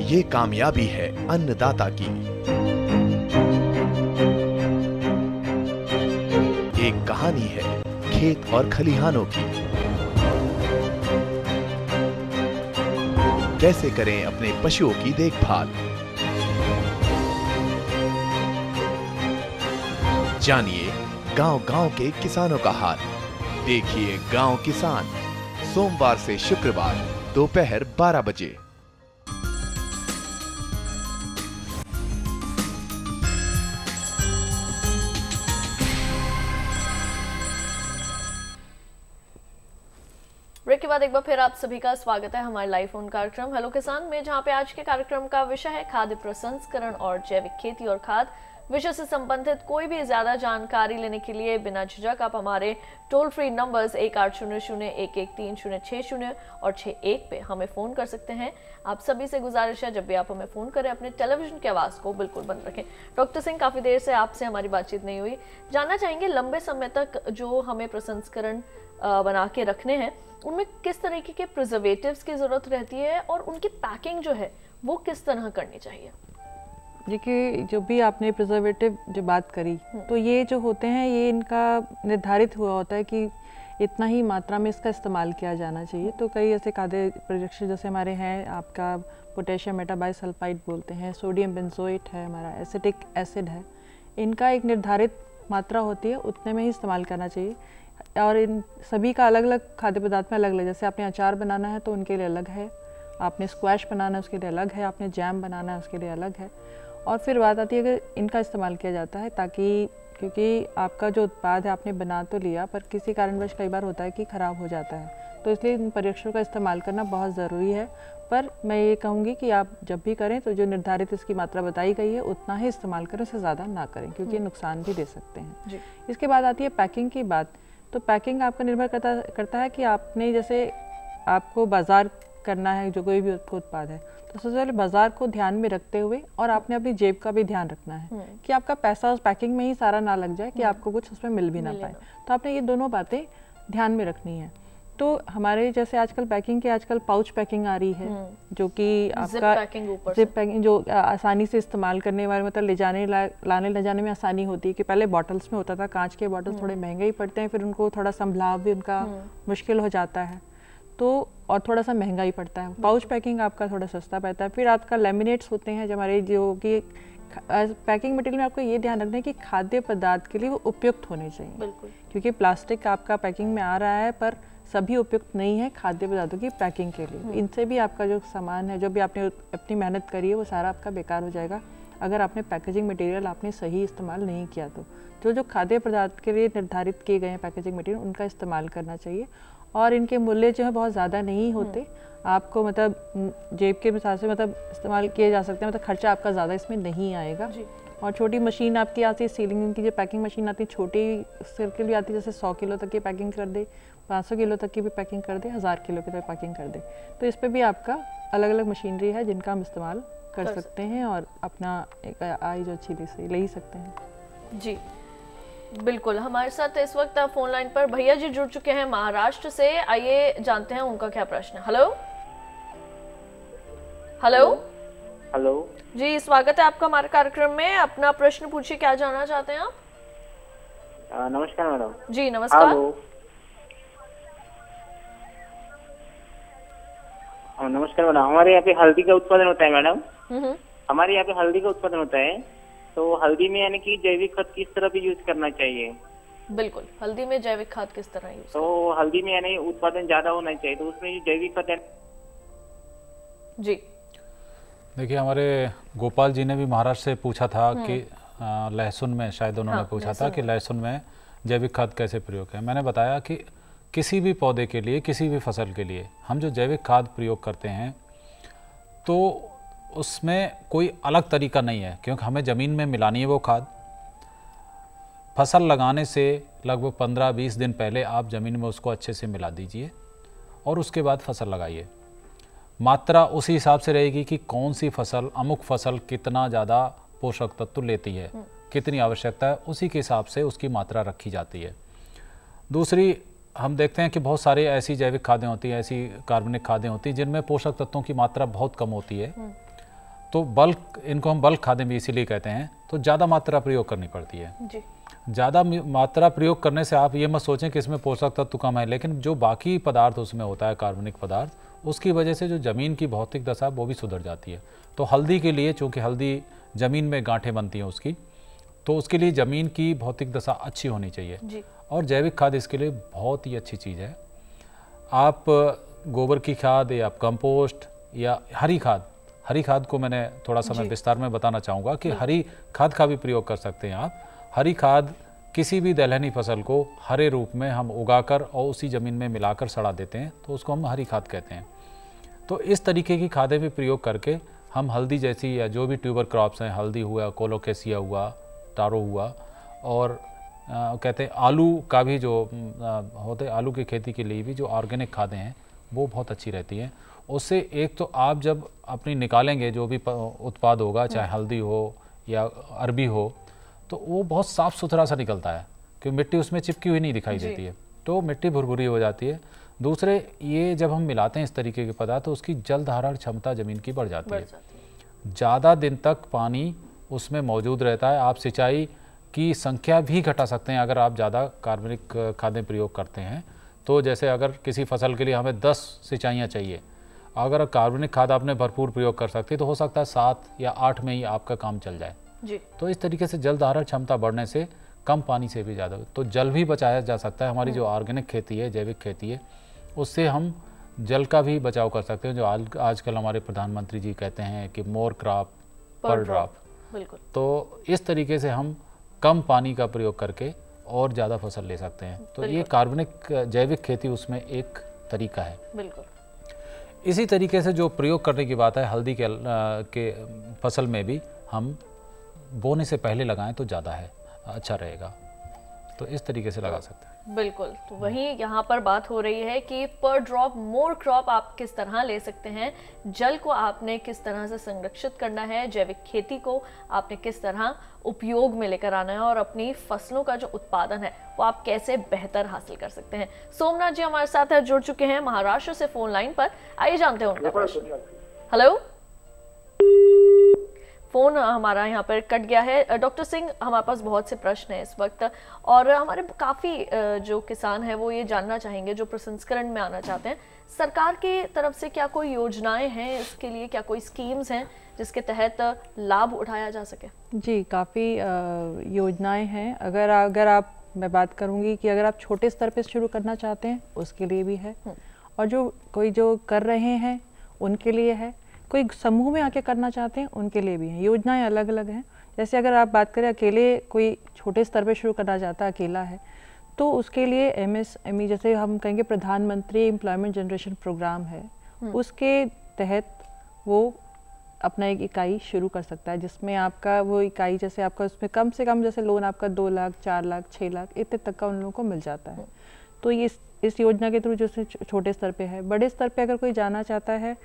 Speaker 8: ये कामयाबी है अन्नदाता की, एक कहानी है खेत और खलिहानों की। कैसे करें अपने पशुओं की देखभाल, जानिए गांव-गांव के किसानों का हाल। देखिए गांव किसान, सोमवार से शुक्रवार दोपहर 12 बजे।
Speaker 1: ब्रेक के बाद एक बार फिर आप सभी का स्वागत है हमारे लाइव फोन कार्यक्रम हेलो किसान में, जहां पे आज के कार्यक्रम का विषय है खाद्य प्रसंस्करण और जैविक खेती और खाद। विषय से संबंधित कोई भी ज्यादा जानकारी लेने के लिए बिना झिझक आप हमारे टोल फ्री नंबर्स 1800-113-060 और 61 पे हमें फ़ोन कर सकते हैं। आप सभी से गुजारिश है जब भी आप हमें फ़ोन करें अपने टेलीविज़न की आवाज़ को बिल्कुल बंद रखें। डॉक्टर सिंह, काफ़ी देर से आपसे हमारी बातचीत नहीं हुई, जानना चाहेंगे लंबे समय तक जो हमें प्रसंस्करण बना के रखने हैं उनमें किस तरीके के प्रिजर्वेटिव्स की ज़रूरत रहती है और उनकी पैकिंग जो है वो किस तरह करनी चाहिए?
Speaker 5: देखिए, जो भी आपने प्रिजर्वेटिव जो बात करी, तो ये जो होते हैं ये इनका निर्धारित हुआ होता है कि इतना ही मात्रा में इसका इस्तेमाल किया जाना चाहिए। तो कई ऐसे खाद्य परीक्षण जैसे हमारे हैं, आपका पोटेशियम मेटाबाइसल्फाइड बोलते हैं, सोडियम बेंजोएट है, हमारा एसिटिक एसिड है, इनका एक निर्धारित मात्रा होती है, उतने में ही इस्तेमाल करना चाहिए। और इन सभी का अलग अलग खाद्य पदार्थ में अलग अलग, जैसे आपने अचार बनाना है तो उनके लिए अलग है, आपने स्क्वैश बनाना है उसके लिए अलग है, आपने जैम बनाना है उसके लिए अलग है। और फिर बात आती है कि इनका इस्तेमाल किया जाता है ताकि, क्योंकि आपका जो उत्पाद है आपने बना तो लिया पर किसी कारणवश कई बार होता है कि ख़राब हो जाता है, तो इसलिए इन परीक्षणों का इस्तेमाल करना बहुत ज़रूरी है। पर मैं ये कहूँगी कि आप जब भी करें तो जो निर्धारित इसकी मात्रा बताई गई है उतना ही इस्तेमाल करें, उससे ज़्यादा ना करें क्योंकि नुकसान भी दे सकते हैं। इसके बाद आती है पैकिंग की बात। तो पैकिंग आपका निर्भर करता है कि आपने, जैसे आपको बाज़ार करना है जो कोई भी उत्पाद है, तो सबसे पहले बाज़ार को ध्यान में रखते हुए और आपने अपनी जेब का भी ध्यान रखना है कि आपका पैसा उस पैकिंग में ही सारा ना लग जाए कि आपको कुछ उसमें मिल भी ना पाए। तो आपने ये दोनों बातें ध्यान में रखनी है। तो हमारे जैसे आजकल पैकिंग के आजकल पाउच पैकिंग आ रही है जो कि आपका जिप पैकिंग जो आसानी से इस्तेमाल करने वाले, मतलब लाने ले जाने में आसानी होती है। कि पहले बॉटल्स में होता था, कांच के बॉटल थोड़े महंगे ही पड़ते हैं, फिर उनको थोड़ा संभलाव भी उनका मुश्किल हो जाता है, तो और थोड़ा सा महंगा ही पड़ता है। पाउच पैकिंग आपका थोड़ा सस्ता पड़ता है। फिर आपका लेमिनेट्स होते हैं जो हमारे, जो कि पैकिंग मटेरियल में आपको ये ध्यान रखना है कि खाद्य पदार्थ के लिए वो उपयुक्त होने चाहिए। बिल्कुल, क्योंकि प्लास्टिक आपका पैकिंग में आ रहा है पर सभी उपयुक्त नहीं है खाद्य पदार्थों की पैकिंग के लिए। इनसे भी आपका जो सामान है, जो भी आपने अपनी मेहनत करी है, वो सारा आपका बेकार हो जाएगा अगर आपने पैकेजिंग मटेरियल आपने सही इस्तेमाल नहीं किया। तो जो खाद्य पदार्थ के लिए निर्धारित किए गए हैं पैकेजिंग मटेरियल, उनका इस्तेमाल करना चाहिए। और इनके मूल्य जो है बहुत ज़्यादा नहीं होते, आपको मतलब जेब के हिसाब से मतलब इस्तेमाल किए जा सकते हैं, मतलब खर्चा आपका ज़्यादा इसमें नहीं आएगा। और छोटी मशीन आपकी आती है, सीलिंग की जो पैकिंग मशीन आती है, छोटी सर्किल भी आती है, जैसे 100 किलो तक की पैकिंग कर दे, 500 किलो तक की भी पैकिंग कर दे, 1000 किलो की तक पैकिंग कर दे। तो इस पर भी आपका अलग अलग मशीनरी है जिनका हम इस्तेमाल कर सकते हैं और अपना एक आय जो अच्छी ले ही सकते हैं। जी
Speaker 1: बिल्कुल, हमारे साथ इस वक्त फोन लाइन पर भैया जी जुड़ चुके हैं महाराष्ट्र से। आइए जानते हैं उनका क्या प्रश्न है। हेलो हेलो
Speaker 12: हेलो
Speaker 1: जी, स्वागत है आपका हमारे कार्यक्रम में। अपना प्रश्न पूछिए, क्या जानना चाहते हैं आप?
Speaker 12: नमस्कार मैडम।
Speaker 1: जी नमस्कार।
Speaker 12: नमस्कार मैडम, हमारे यहाँ पे हल्दी का उत्पादन होता है मैडम। हमारे यहाँ पे हल्दी का उत्पादन होता है, तो हल्दी में यानी कि जैविक खाद किस तरह भी यूज करना चाहिए?
Speaker 1: बिल्कुल, हल्दी में जैविक खाद किस तरह यूज?
Speaker 12: तो हल्दी में यानी उत्पादन ज्यादा होना चाहिए, तो उसमें जैविक खाद।
Speaker 1: जी
Speaker 2: देखिए, हमारे गोपाल जी ने भी महाराष्ट्र से पूछा था कि लहसुन में, शायद उन्होंने पूछा था कि लहसुन में जैविक खाद कैसे प्रयोग है। मैंने बताया कि किसी भी पौधे के लिए, किसी भी फसल के लिए हम जो जैविक खाद प्रयोग करते हैं तो उसमें कोई अलग तरीका नहीं है, क्योंकि हमें ज़मीन में मिलानी है वो खाद। फसल लगाने से लगभग 15-20 दिन पहले आप ज़मीन में उसको अच्छे से मिला दीजिए और उसके बाद फसल लगाइए। मात्रा उसी हिसाब से रहेगी कि कौन सी फसल, अमुक फसल कितना ज़्यादा पोषक तत्व लेती है, कितनी आवश्यकता है, उसी के हिसाब से उसकी मात्रा रखी जाती है। दूसरी, हम देखते हैं कि बहुत सारी ऐसी जैविक खादें होती हैं, ऐसी कार्बनिक खादें होती हैं जिनमें पोषक तत्वों की मात्रा बहुत कम होती है, तो बल्क, इनको हम बल्क खादें भी इसीलिए कहते हैं, तो ज़्यादा मात्रा प्रयोग करनी पड़ती है। ज़्यादा मात्रा प्रयोग करने से आप ये मत सोचें कि इसमें पोषक तत्व कम है, लेकिन जो बाकी पदार्थ उसमें होता है, कार्बनिक पदार्थ, उसकी वजह से जो ज़मीन की भौतिक दशा वो भी सुधर जाती है। तो हल्दी के लिए, चूँकि हल्दी ज़मीन में गांठें बनती हैं उसकी, तो उसके लिए ज़मीन की भौतिक दशा अच्छी होनी चाहिए और जैविक खाद इसके लिए बहुत ही अच्छी चीज़ है। आप गोबर की खाद या कंपोस्ट या हरी खाद को मैंने थोड़ा सा मैं विस्तार में बताना चाहूँगा कि हरी खाद का भी प्रयोग कर सकते हैं आप। हरी खाद किसी भी दलहनी फसल को हरे रूप में हम उगाकर और उसी ज़मीन में मिलाकर सड़ा देते हैं, तो उसको हम हरी खाद कहते हैं। तो इस तरीके की खादें भी प्रयोग करके हम हल्दी जैसी या जो भी ट्यूबर क्रॉप्स हैं, हल्दी हुआ, कोलोकेसिया हुआ, टारो हुआ, और कहते हैं आलू का भी जो होते आलू की खेती के लिए भी जो ऑर्गेनिक खादें हैं वो बहुत अच्छी रहती हैं। उससे एक तो आप जब अपनी निकालेंगे जो भी उत्पाद होगा, चाहे हल्दी हो या अरबी हो, तो वो बहुत साफ़ सुथरा सा निकलता है, क्योंकि मिट्टी उसमें चिपकी हुई नहीं दिखाई देती है, तो मिट्टी भुरभुरी हो जाती है। दूसरे, ये जब हम मिलाते हैं इस तरीके के पदार्थ तो उसकी जल धारण क्षमता ज़मीन की बढ़ जाती है, ज़्यादा दिन तक पानी उसमें मौजूद रहता है। आप सिंचाई की संख्या भी घटा सकते हैं अगर आप ज़्यादा कार्बनिक खादें प्रयोग करते हैं। तो जैसे अगर किसी फसल के लिए हमें 10 सिंचाइयाँ चाहिए, अगर कार्बनिक खाद आपने भरपूर प्रयोग कर सकते तो हो सकता है 7 या 8 में ही आपका काम चल जाए जी। तो इस तरीके से जल धारण क्षमता बढ़ने से कम पानी से भी ज़्यादा तो जल भी बचाया जा सकता है। हमारी जो ऑर्गेनिक खेती है, जैविक खेती है, उससे हम जल का भी बचाव कर सकते हैं। जो आजकल हमारे प्रधानमंत्री जी कहते हैं कि मोर क्रॉप पर ड्रॉप, बिल्कुल। तो इस तरीके से हम कम पानी का प्रयोग करके और ज़्यादा फसल ले सकते हैं। तो ये कार्बनिक जैविक खेती उसमें एक तरीका है। बिल्कुल। इसी तरीके से जो प्रयोग करने की बात है, हल्दी के फसल में भी हम बोने से पहले लगाएं तो ज़्यादा है अच्छा रहेगा, तो इस तरीके से लगा सकते हैं।
Speaker 1: बिल्कुल। तो वहीं यहाँ पर बात हो रही है कि पर ड्रॉप मोर क्रॉप आप किस तरह ले सकते हैं, जल को आपने किस तरह से संरक्षित करना है, जैविक खेती को आपने किस तरह उपयोग में लेकर आना है और अपनी फसलों का जो उत्पादन है वो आप कैसे बेहतर हासिल कर सकते हैं। सोमनाथ जी हमारे साथ जुड़ चुके हैं महाराष्ट्र से फोन लाइन पर, आइए जानते हैं उनका प्रश्न। हेलो, फोन हमारा यहाँ पर कट गया है। डॉक्टर सिंह, हमारे पास बहुत से प्रश्न हैं इस वक्त और हमारे काफ़ी जो किसान हैं वो ये जानना चाहेंगे जो प्रसंस्करण में आना चाहते हैं, सरकार की तरफ से क्या कोई योजनाएं हैं इसके लिए, क्या कोई स्कीम्स हैं जिसके तहत लाभ उठाया जा सके?
Speaker 5: जी, काफ़ी योजनाएं हैं। अगर आप मैं बात करूँगी कि अगर आप छोटे स्तर पर शुरू करना चाहते हैं उसके लिए भी है, और जो कर रहे हैं उनके लिए है, कोई समूह में आके करना चाहते हैं उनके लिए भी हैं। योजनाएं अलग अलग हैं। जैसे अगर आप बात करें अकेले कोई छोटे स्तर पे शुरू करना चाहता है, अकेला है, तो उसके लिए MSME जैसे हम कहेंगे प्रधानमंत्री एम्प्लॉयमेंट जनरेशन प्रोग्राम है, उसके तहत वो अपना एक इकाई शुरू कर सकता है, जिसमें आपका वो इकाई जैसे आपका उसमें कम से कम जैसे लोन आपका 2 लाख, 4 लाख, 6 लाख इतने तक का उन लोगों को मिल जाता है। तो ये इस योजना के थ्रू जैसे छोटे स्तर पे है। बड़े स्तर पे अगर कोई जाना चाहता है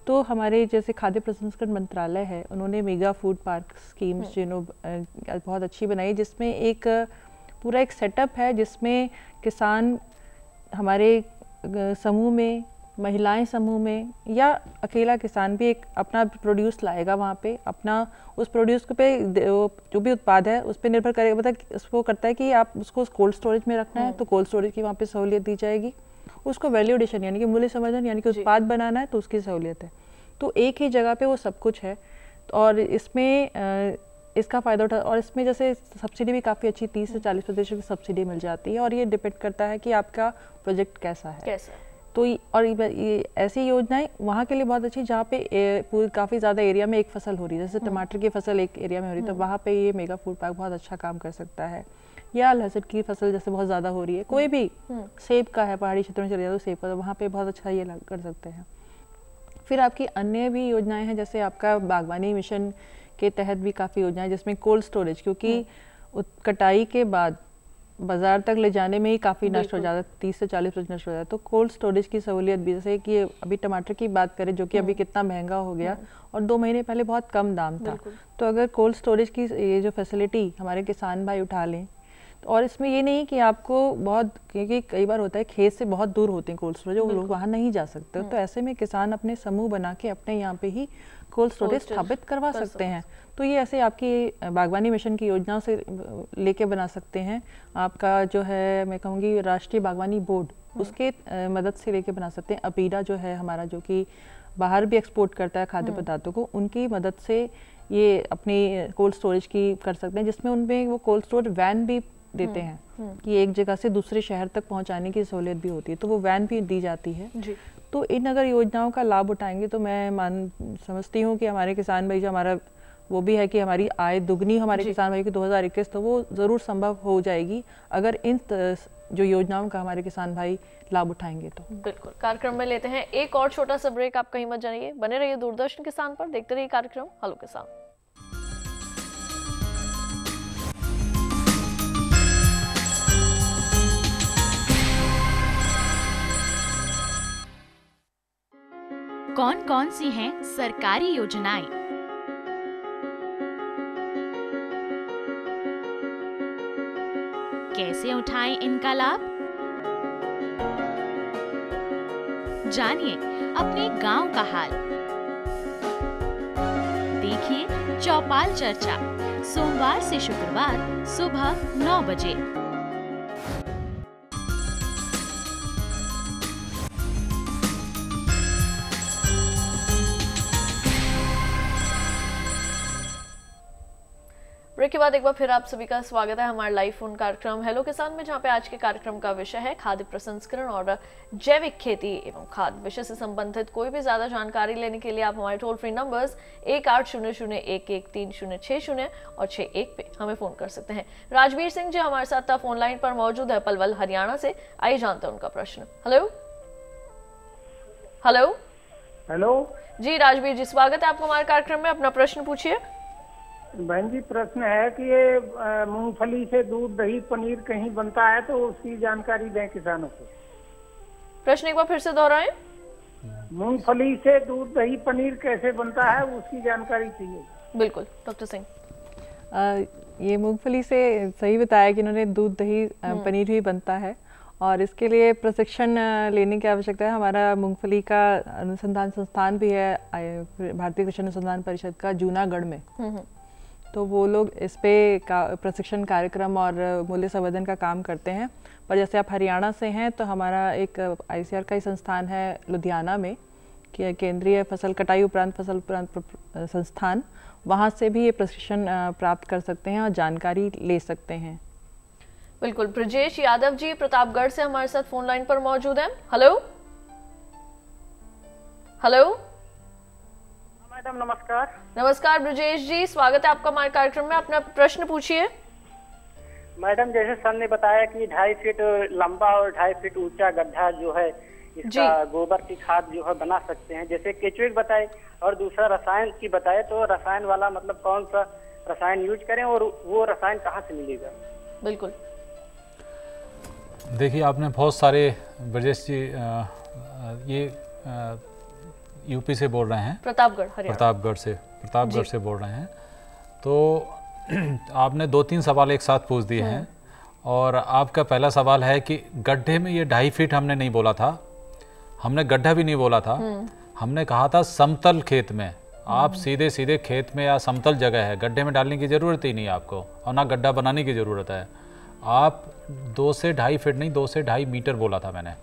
Speaker 5: तो हमारे जैसे खाद्य प्रसंस्करण मंत्रालय है, उन्होंने मेगा फूड पार्क स्कीम्स बहुत अच्छी बनाई, जिसमें एक पूरा एक सेटअप है जिसमें किसान हमारे समूह में, महिलाएं समूह में या अकेला किसान भी एक अपना प्रोड्यूस लाएगा वहाँ पे, अपना उस प्रोड्यूस पे जो भी उत्पाद है उस पर निर्भर करेगा, मतलब उसको करता है कि आप उसको कोल्ड स्टोरेज में रखना है तो कोल्ड स्टोरेज की वहाँ पे सहूलियत दी जाएगी। उसको वैल्यू एडिशन यानी कि मूल्य संवर्धन यानी कि उत्पाद बनाना है तो उसकी सहूलियत है। तो एक ही जगह पे वो सब कुछ है और इसमें इसका फ़ायदा उठा, और इसमें जैसे सब्सिडी भी काफ़ी अच्छी 30 से 40% की सब्सिडी मिल जाती है, और ये डिपेंड करता है कि आपका प्रोजेक्ट कैसा है। तो और ये ऐसी योजनाएं वहाँ के लिए बहुत अच्छी जहाँ पे पूरी काफ़ी ज़्यादा एरिया में एक फसल हो रही है, जैसे टमाटर की फसल एक एरिया में हो रही है, तो वहाँ पे ये मेगा फूड पार्क बहुत अच्छा काम कर सकता है। या लहसुन की फसल जैसे बहुत ज़्यादा हो रही है, कोई भी सेब का है, पहाड़ी क्षेत्रों में चले जाओ तो सेब का, तो वहाँ पे बहुत अच्छा ये कर सकते हैं। फिर आपकी अन्य भी योजनाएं हैं, जैसे आपका बागवानी मिशन के तहत भी काफ़ी योजनाएं, जिसमें कोल्ड स्टोरेज, क्योंकि कटाई के बाद बाजार तक ले जाने में ही काफ़ी नष्ट हो जाता है, 30 से 40% नष्ट हो जाता है। तो कोल्ड स्टोरेज की सहूलियत भी, जैसे कि अभी टमाटर की बात करें जो कि अभी कितना महंगा हो गया और 2 महीने पहले बहुत कम दाम था, तो अगर कोल्ड स्टोरेज की ये जो फैसिलिटी हमारे किसान भाई उठा लें, और इसमें ये नहीं कि आपको बहुत, क्योंकि कई बार होता है खेत से बहुत दूर होते हैं कोल्ड स्टोरेज, वो लोग वहाँ नहीं जा सकते, तो ऐसे में किसान अपने समूह बना के अपने यहाँ पे ही कोल्ड स्टोरेज स्थापित करवा सकते हैं। तो ये ऐसे आपकी बागवानी मिशन की योजनाओं से लेके बना सकते हैं। आपका जो है मैं कहूँगी राष्ट्रीय बागवानी बोर्ड, उसके मदद से लेके बना सकते हैं। अपीडा जो है हमारा, जो कि बाहर भी एक्सपोर्ट करता है खाद्य पदार्थों को, उनकी मदद से ये अपनी कोल्ड स्टोरेज की कर सकते हैं, जिसमें उनमें वो कोल्ड स्टोरेज वैन भी देते हैं कि एक जगह से दूसरे शहर तक पहुंचाने की सहूलियत भी होती है, तो वो वैन भी दी जाती है जी। तो इन अगर योजनाओं का लाभ उठाएंगे तो मैं समझती हूँ कि हमारे किसान भाई जो हमारा वो भी है कि हमारी आय दुगनी हमारे किसान भाई की 2021 तो वो ज़रूर संभव हो जाएगी अगर इन जो योजनाओं का हमारे किसान भाई लाभ उठाएंगे तो।
Speaker 1: बिल्कुल। कार्यक्रम में लेते हैं एक और छोटा सा ब्रेक, आप कहीं मत जाइए, बने रहिए दूरदर्शन किसान पर, देखते रहिए कार्यक्रम हेलो किसान।
Speaker 13: कौन कौन सी हैं सरकारी योजनाएं? कैसे उठाएं इनका लाभ? जानिए अपने गांव का हाल। देखिए चौपाल चर्चा, सोमवार से शुक्रवार सुबह 9 बजे।
Speaker 1: ब्रेक के बाद एक बार फिर आप सभी का स्वागत है हमारे लाइव फोन कार्यक्रम हेलो किसान में, जहां पे आज के कार्यक्रम का विषय है खाद्य प्रसंस्करण और जैविक खेती एवं खाद्य। विषय से संबंधित कोई भी ज्यादा जानकारी लेने के लिए आप हमारे टोल फ्री नंबर्स 1800113060 और 61 पे हमें फोन कर सकते हैं। राजवीर सिंह जी हमारे साथ फोन लाइन पर मौजूद है पलवल हरियाणा से। आइए जानते हैं उनका प्रश्न। हेलो हेलो
Speaker 14: हेलो
Speaker 1: जी राजवीर जी, स्वागत है आपको हमारे कार्यक्रम में। अपना प्रश्न पूछिए।
Speaker 14: बहन जी, प्रश्न है कि ये मूंगफली से दूध दही पनीर कहीं बनता है तो उसकी जानकारी दें किसानों को।
Speaker 1: प्रश्न एक बार फिर से दोहराएं।
Speaker 14: मूंगफली से दूध दही पनीर कैसे बनता है उसकी जानकारी चाहिए।
Speaker 1: बिल्कुल डॉक्टर सिंह।
Speaker 5: ये मूंगफली से सही बताया कि इन्होंने दूध दही पनीर भी बनता है और इसके लिए प्रशिक्षण लेने की आवश्यकता है। हमारा मूंगफली का अनुसंधान संस्थान भी है भारतीय कृषि अनुसंधान परिषद का जूनागढ़ में, तो वो लोग इस पे प्रशिक्षण कार्यक्रम और मूल्य संवर्धन का काम करते हैं। पर जैसे आप हरियाणा से हैं तो हमारा एक ICAR का ही संस्थान है लुधियाना में, केंद्रीय फसल कटाई उपरांत फसल संस्थान, वहाँ से भी ये प्रशिक्षण प्राप्त कर सकते हैं और जानकारी ले सकते हैं।
Speaker 1: बिल्कुल। ब्रजेश यादव जी प्रतापगढ़ से हमारे साथ फोन लाइन पर मौजूद हैं। हेलो हेलो
Speaker 14: मैडम नमस्कार।
Speaker 1: नमस्कार ब्रजेश जी, स्वागत है आपका हमारे कार्यक्रम में। अपना प्रश्न पूछिए।
Speaker 15: मैडम, जैसे सर ने बताया कि 2.5 फीट लंबा और 2.5 फीट ऊंचा गड्ढा जो है इसका गोबर की खाद जो है बना सकते हैं, जैसे केचुए बताए और दूसरा रसायन की बताए, तो रसायन वाला मतलब कौन सा रसायन यूज करें और वो रसायन कहाँ से मिलेगा?
Speaker 1: बिल्कुल।
Speaker 2: देखिए आपने बहुत सारे, ब्रजेश जी ये यूपी से बोल रहे हैं, प्रतापगढ़ से बोल रहे हैं। तो आपने 2-3 सवाल एक साथ पूछ दिए हैं और आपका पहला सवाल है कि गड्ढे में ये 2.5 फीट हमने नहीं बोला था, हमने गड्ढा भी नहीं बोला था, हमने कहा था समतल खेत में। आप सीधे सीधे खेत में या समतल जगह है, गड्ढे में डालने की ज़रूरत ही नहीं आपको और ना गड्ढा बनाने की ज़रूरत है। आप 2 से 2.5 फीट नहीं 2 से 2.5 मीटर बोला था मैंने,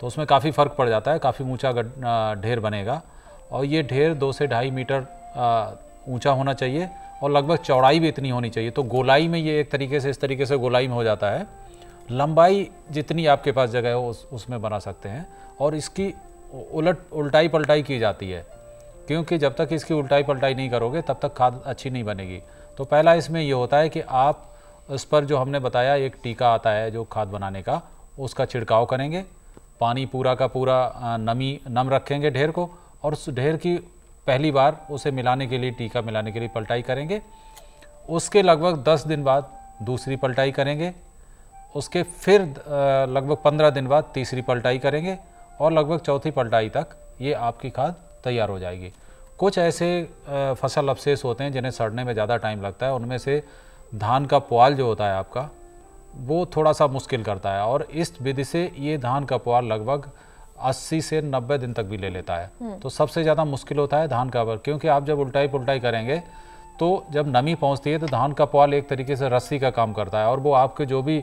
Speaker 2: तो उसमें काफ़ी फ़र्क पड़ जाता है, काफ़ी ऊंचा ढेर बनेगा और ये ढेर 2 से 2.5 मीटर ऊंचा होना चाहिए और लगभग चौड़ाई भी इतनी होनी चाहिए। तो गोलाई में ये एक तरीके से, इस तरीके से गोलाई में हो जाता है। लंबाई जितनी आपके पास जगह हो उसमें बना सकते हैं और इसकी उल्टाई पलटाई की जाती है, क्योंकि जब तक इसकी उल्टाई पलटाई नहीं करोगे तब तक खाद अच्छी नहीं बनेगी। तो पहला इसमें ये होता है कि आप इस पर जो हमने बताया एक टीका आता है जो खाद बनाने का, उसका छिड़काव करेंगे। पानी पूरा का पूरा नम रखेंगे ढेर को और उस ढेर की पहली बार उसे मिलाने के लिए, टीका मिलाने के लिए पलटाई करेंगे। उसके लगभग 10 दिन बाद दूसरी पलटाई करेंगे, उसके फिर लगभग 15 दिन बाद तीसरी पलटाई करेंगे और लगभग चौथी पलटाई तक ये आपकी खाद तैयार हो जाएगी। कुछ ऐसे फसल अवशेष होते हैं जिन्हें सड़ने में ज़्यादा टाइम लगता है, उनमें से धान का पुआल जो होता है आपका, वो थोड़ा सा मुश्किल करता है और इस विधि से ये धान का पुआल लगभग 80 से 90 दिन तक भी ले लेता है। तो सबसे ज़्यादा मुश्किल होता है धान का, क्योंकि आप जब उल्टाई पुल्टाई करेंगे तो जब नमी पहुंचती है तो धान का पुआल एक तरीके से रस्सी का काम करता है और वो आपके जो भी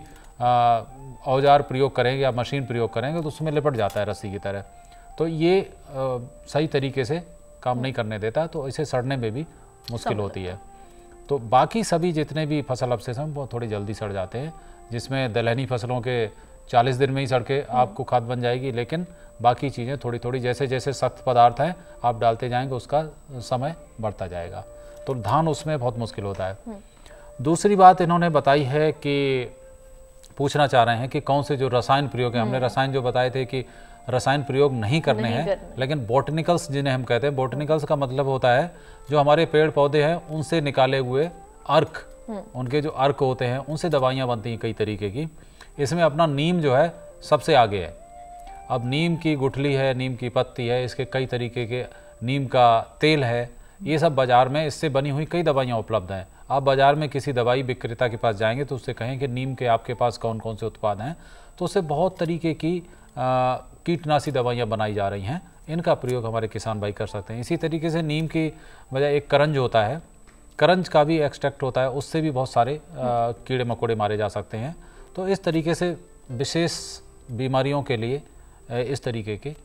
Speaker 2: औजार प्रयोग करेंगे या मशीन प्रयोग करेंगे तो उसमें लिपट जाता है रस्सी की तरह। तो ये सही तरीके से काम नहीं करने देता, तो इसे सड़ने में भी मुश्किल होती है। तो बाकी सभी जितने भी फसल अवशेष हैं वो थोड़ी जल्दी सड़ जाते हैं, जिसमें दलहनी फसलों के 40 दिन में ही सड़ के आपको खाद बन जाएगी, लेकिन बाकी चीज़ें थोड़ी थोड़ी जैसे जैसे सख्त पदार्थ हैं आप डालते जाएंगे उसका समय बढ़ता जाएगा। तो धान उसमें बहुत मुश्किल होता है। दूसरी बात इन्होंने बताई है कि पूछना चाह रहे हैं कि कौन से जो रसायन प्रयोग है, हमने रसायन जो बताए थे कि रसायन प्रयोग नहीं करने हैं, लेकिन बोटनिकल्स जिन्हें हम कहते हैं, बोटनिकल्स का मतलब होता है जो हमारे पेड़ पौधे हैं उनसे निकाले हुए अर्क, उनके जो अर्क होते हैं उनसे दवाइयाँ बनती हैं कई तरीके की। इसमें अपना नीम जो है सबसे आगे है अब नीम की गुठली है, नीम की पत्ती है, इसके कई तरीके के, नीम का तेल है, ये सब बाज़ार में इससे बनी हुई कई दवाइयाँ उपलब्ध हैं। आप बाज़ार में किसी दवाई विक्रेता के पास जाएंगे तो उससे कहें कि नीम के आपके पास कौन कौन से उत्पाद हैं, तो उससे बहुत तरीके की कीटनाशी दवाइयाँ बनाई जा रही हैं। इनका प्रयोग हमारे किसान भाई कर सकते हैं। इसी तरीके से नीम की बजाय एक करंज होता है, करंज का भी एक्सट्रैक्ट होता है, उससे भी बहुत सारे कीड़े मकोड़े मारे जा सकते हैं। तो इस तरीके से विशेष बीमारियों के लिए इस तरीके के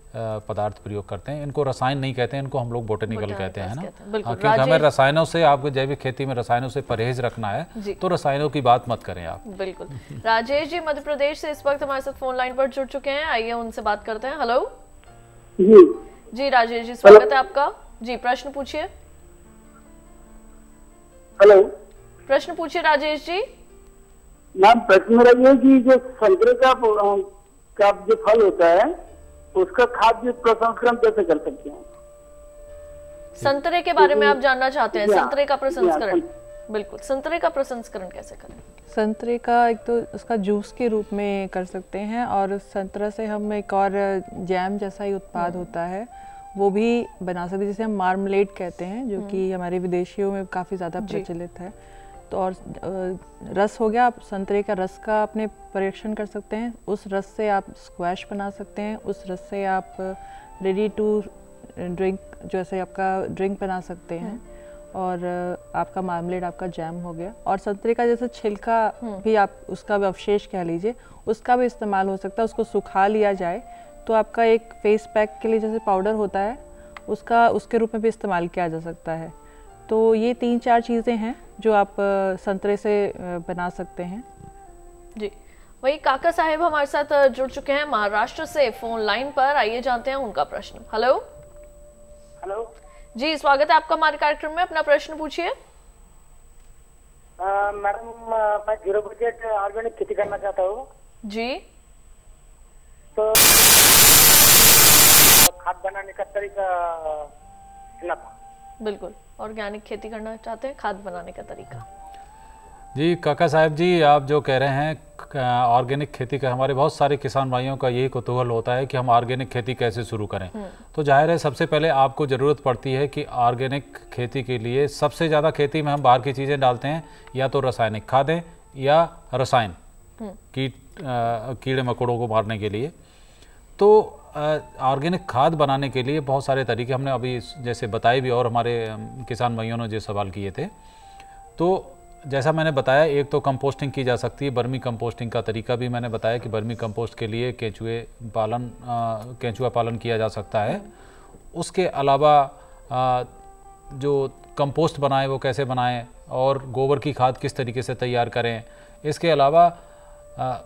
Speaker 2: पदार्थ प्रयोग करते हैं। इनको रसायन नहीं कहते हैं, इनको हम लोग बोटेनिकल कहते हैं ना, क्योंकि हमें रसायनों से, आपको जैविक खेती में रसायनों से परहेज रखना है, तो रसायनों की बात मत करें आप।
Speaker 1: बिल्कुल। राजेश जी मध्य प्रदेश से इस वक्त हमारे साथ फोन लाइन पर जुड़ चुके हैं, आइए उनसे बात करते हैं। हेलो जी राजेश जी, स्वागत है आपका जी, प्रश्न पूछिए।
Speaker 16: हेलो,
Speaker 1: प्रश्न पूछिए राजेश जी।
Speaker 16: मैम प्रश्न मेरा ये कि जो संतरे का जो फल होता है उसका खाद्य प्रसंस्करण कैसे कर सकते हैं?
Speaker 1: संतरे के बारे में आप जानना चाहते हैं? संतरे का प्रसंस्करण, बिल्कुल, संतरे का प्रसंस्करण कैसे करें?
Speaker 5: संतरे का एक तो उसका जूस के रूप में कर सकते हैं, और संतरा से हम एक और जैम जैसा ही उत्पाद होता है वो भी बना सकते हैं, जिसे हम मार्मलेड कहते हैं, जो कि हमारे विदेशियों में काफ़ी ज़्यादा प्रचलित है। तो और रस हो गया, आप संतरे का रस का अपने परीक्षण कर सकते हैं, उस रस से आप स्क्वैश बना सकते हैं, उस रस से आप रेडी टू ड्रिंक जैसे आपका ड्रिंक बना सकते हैं, और आपका मार्मलेड, आपका जैम हो गया। और संतरे का जैसे छिलका भी, आप उसका भी अवशेष कह लीजिए, उसका भी इस्तेमाल हो सकता है। उसको सुखा लिया जाए तो आपका एक फेस पैक के लिए जैसे पाउडर होता है, उसके रूप में भी इस्तेमाल किया जा सकता है। तो ये 3-4 चीज़ें हैं जो आप संतरे से बना सकते हैं
Speaker 1: जी। वही काका साहेब हमारे साथ जुड़ चुके हैं महाराष्ट्र से फोन लाइन पर, आइए जानते हैं उनका प्रश्न। हेलो
Speaker 15: हेलो
Speaker 1: जी, स्वागत है आपका हमारे कार्यक्रम में, अपना प्रश्न पूछिए।
Speaker 15: मैडम मैं 0 बजट ऑर्गेनिक खेती करना चाहता हूँ
Speaker 1: जी।
Speaker 15: तो खाद बनाने का तरीका सुना था।
Speaker 1: बिल्कुल, ऑर्गेनिक खेती करना चाहते हैं, खाद बनाने का तरीका।
Speaker 2: जी काका साहब जी, आप जो कह रहे हैं ऑर्गेनिक खेती का, हमारे बहुत सारे किसान भाइयों का यही कुतूहल होता है कि हम ऑर्गेनिक खेती कैसे शुरू करें। तो जाहिर है सबसे पहले आपको ज़रूरत पड़ती है कि ऑर्गेनिक खेती के लिए सबसे ज़्यादा खेती में हम बाहर की चीज़ें डालते हैं, या तो रासायनिक खादें या रसायन कीड़े मकोड़ों को मारने के लिए। तो ऑर्गेनिक खाद बनाने के लिए बहुत सारे तरीके हमने अभी जैसे बताए भी, और हमारे किसान भाइयों ने जो सवाल किए थे। तो जैसा मैंने बताया, एक तो कंपोस्टिंग की जा सकती है, बर्मी कंपोस्टिंग का तरीका भी मैंने बताया कि बर्मी कंपोस्ट के लिए केंचुआ पालन किया जा सकता है। उसके अलावा जो कंपोस्ट बनाएं वो कैसे बनाएं, और गोबर की खाद किस तरीके से तैयार करें। इसके अलावा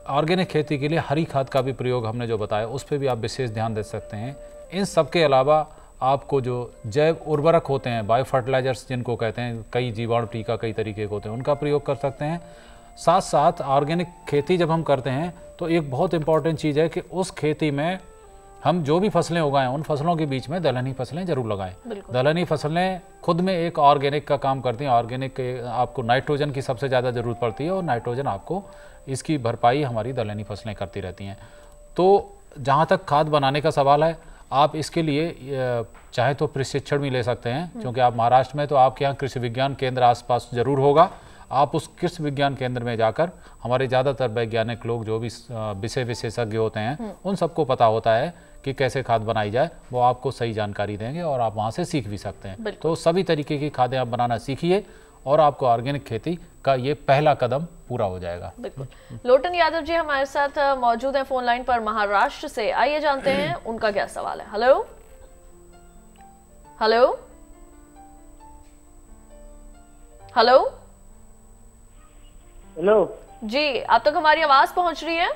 Speaker 2: ऑर्गेनिक खेती के लिए हरी खाद का भी प्रयोग हमने जो बताया, उस पर भी आप विशेष ध्यान दे सकते हैं। इन सब के अलावा आपको जो जैव उर्वरक होते हैं, बायो फर्टिलाइजर्स जिनको कहते हैं, कई जीवाणु टीका कई तरीके के होते हैं, उनका प्रयोग कर सकते हैं। साथ साथ ऑर्गेनिक खेती जब हम करते हैं तो एक बहुत इंपॉर्टेंट चीज़ है कि उस खेती में हम जो भी फसलें उगाएं, उन फसलों के बीच में दलहनी फसलें जरूर लगाएं। दलहनी फसलें खुद में एक ऑर्गेनिक का काम करती हैं। ऑर्गेनिक आपको नाइट्रोजन की सबसे ज़्यादा ज़रूरत पड़ती है, और नाइट्रोजन आपको इसकी भरपाई हमारी दलहनी फसलें करती रहती हैं। तो जहाँ तक खाद बनाने का सवाल है, आप इसके लिए चाहे तो प्रशिक्षण भी ले सकते हैं, क्योंकि आप महाराष्ट्र में तो आपके यहाँ कृषि विज्ञान केंद्र आसपास जरूर होगा। आप उस कृषि विज्ञान केंद्र में जाकर, हमारे ज़्यादातर वैज्ञानिक लोग जो भी विषय विशेषज्ञ होते हैं, उन सबको पता होता है कि कैसे खाद बनाई जाए, वो आपको सही जानकारी देंगे और आप वहाँ से सीख भी सकते हैं। तो सभी तरीके की खादें आप बनाना सीखिए और आपको ऑर्गेनिक खेती का ये पहला कदम पूरा हो जाएगा।
Speaker 1: लोटन यादव जी हमारे साथ मौजूद हैं फोन लाइन पर महाराष्ट्र से, आइए जानते हैं उनका क्या सवाल है। हेलो हेलो हेलो
Speaker 16: हेलो
Speaker 1: जी, आप तक हमारी आवाज पहुंच रही है?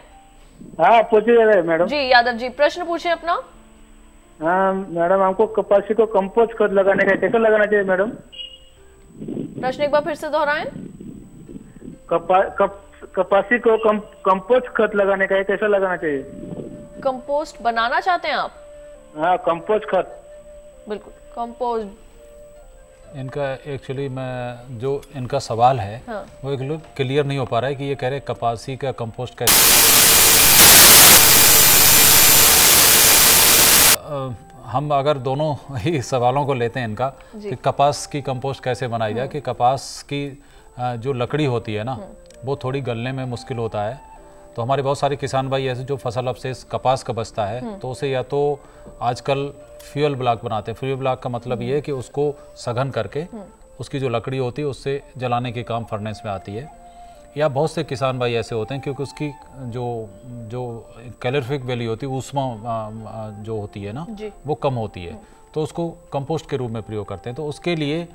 Speaker 16: हाँ पहुंच रही है मैडम
Speaker 1: जी। यादव जी प्रश्न पूछे अपना।
Speaker 16: हाँ मैडम, हमको कपासी को कंपोस्ट खाद लगाने का कैसे लगाना चाहिए मैडम?
Speaker 1: प्रश्न एक बार फिर से दोहराएं।
Speaker 16: कपासी को कंपोस्ट खाद लगाने का कैसे लगाना चाहिए?
Speaker 1: कंपोस्ट बनाना चाहते हैं आप?
Speaker 16: हाँ कंपोस्ट खाद।
Speaker 1: बिल्कुल कंपोस्ट।
Speaker 2: इनका एक्चुअली मैं जो इनका सवाल है वो एक लोग क्लियर नहीं हो पा रहा है कि ये कह रहे कपासी का कंपोस्ट कैसे। हम अगर दोनों ही सवालों को लेते हैं इनका कि कपास की कंपोस्ट कैसे बनाई जाए, कि कपास की जो लकड़ी होती है ना वो थोड़ी गलने में मुश्किल होता है। तो हमारे बहुत सारे किसान भाई ऐसे जो फसल अवशेष कपास का बचता है तो उसे या तो आजकल फ्यूल ब्लॉक बनाते हैं। फ्यूल ब्लॉक का मतलब ये है कि उसको सघन करके उसकी जो लकड़ी होती है उससे जलाने के काम फर्नेस में आती है। या बहुत से किसान भाई ऐसे होते हैं क्योंकि उसकी जो कैलोरीफिक वैल्यू होती है, ऊष्मा जो होती है ना वो कम होती है, तो उसको कंपोस्ट के रूप में प्रयोग करते हैं। तो उसके लिए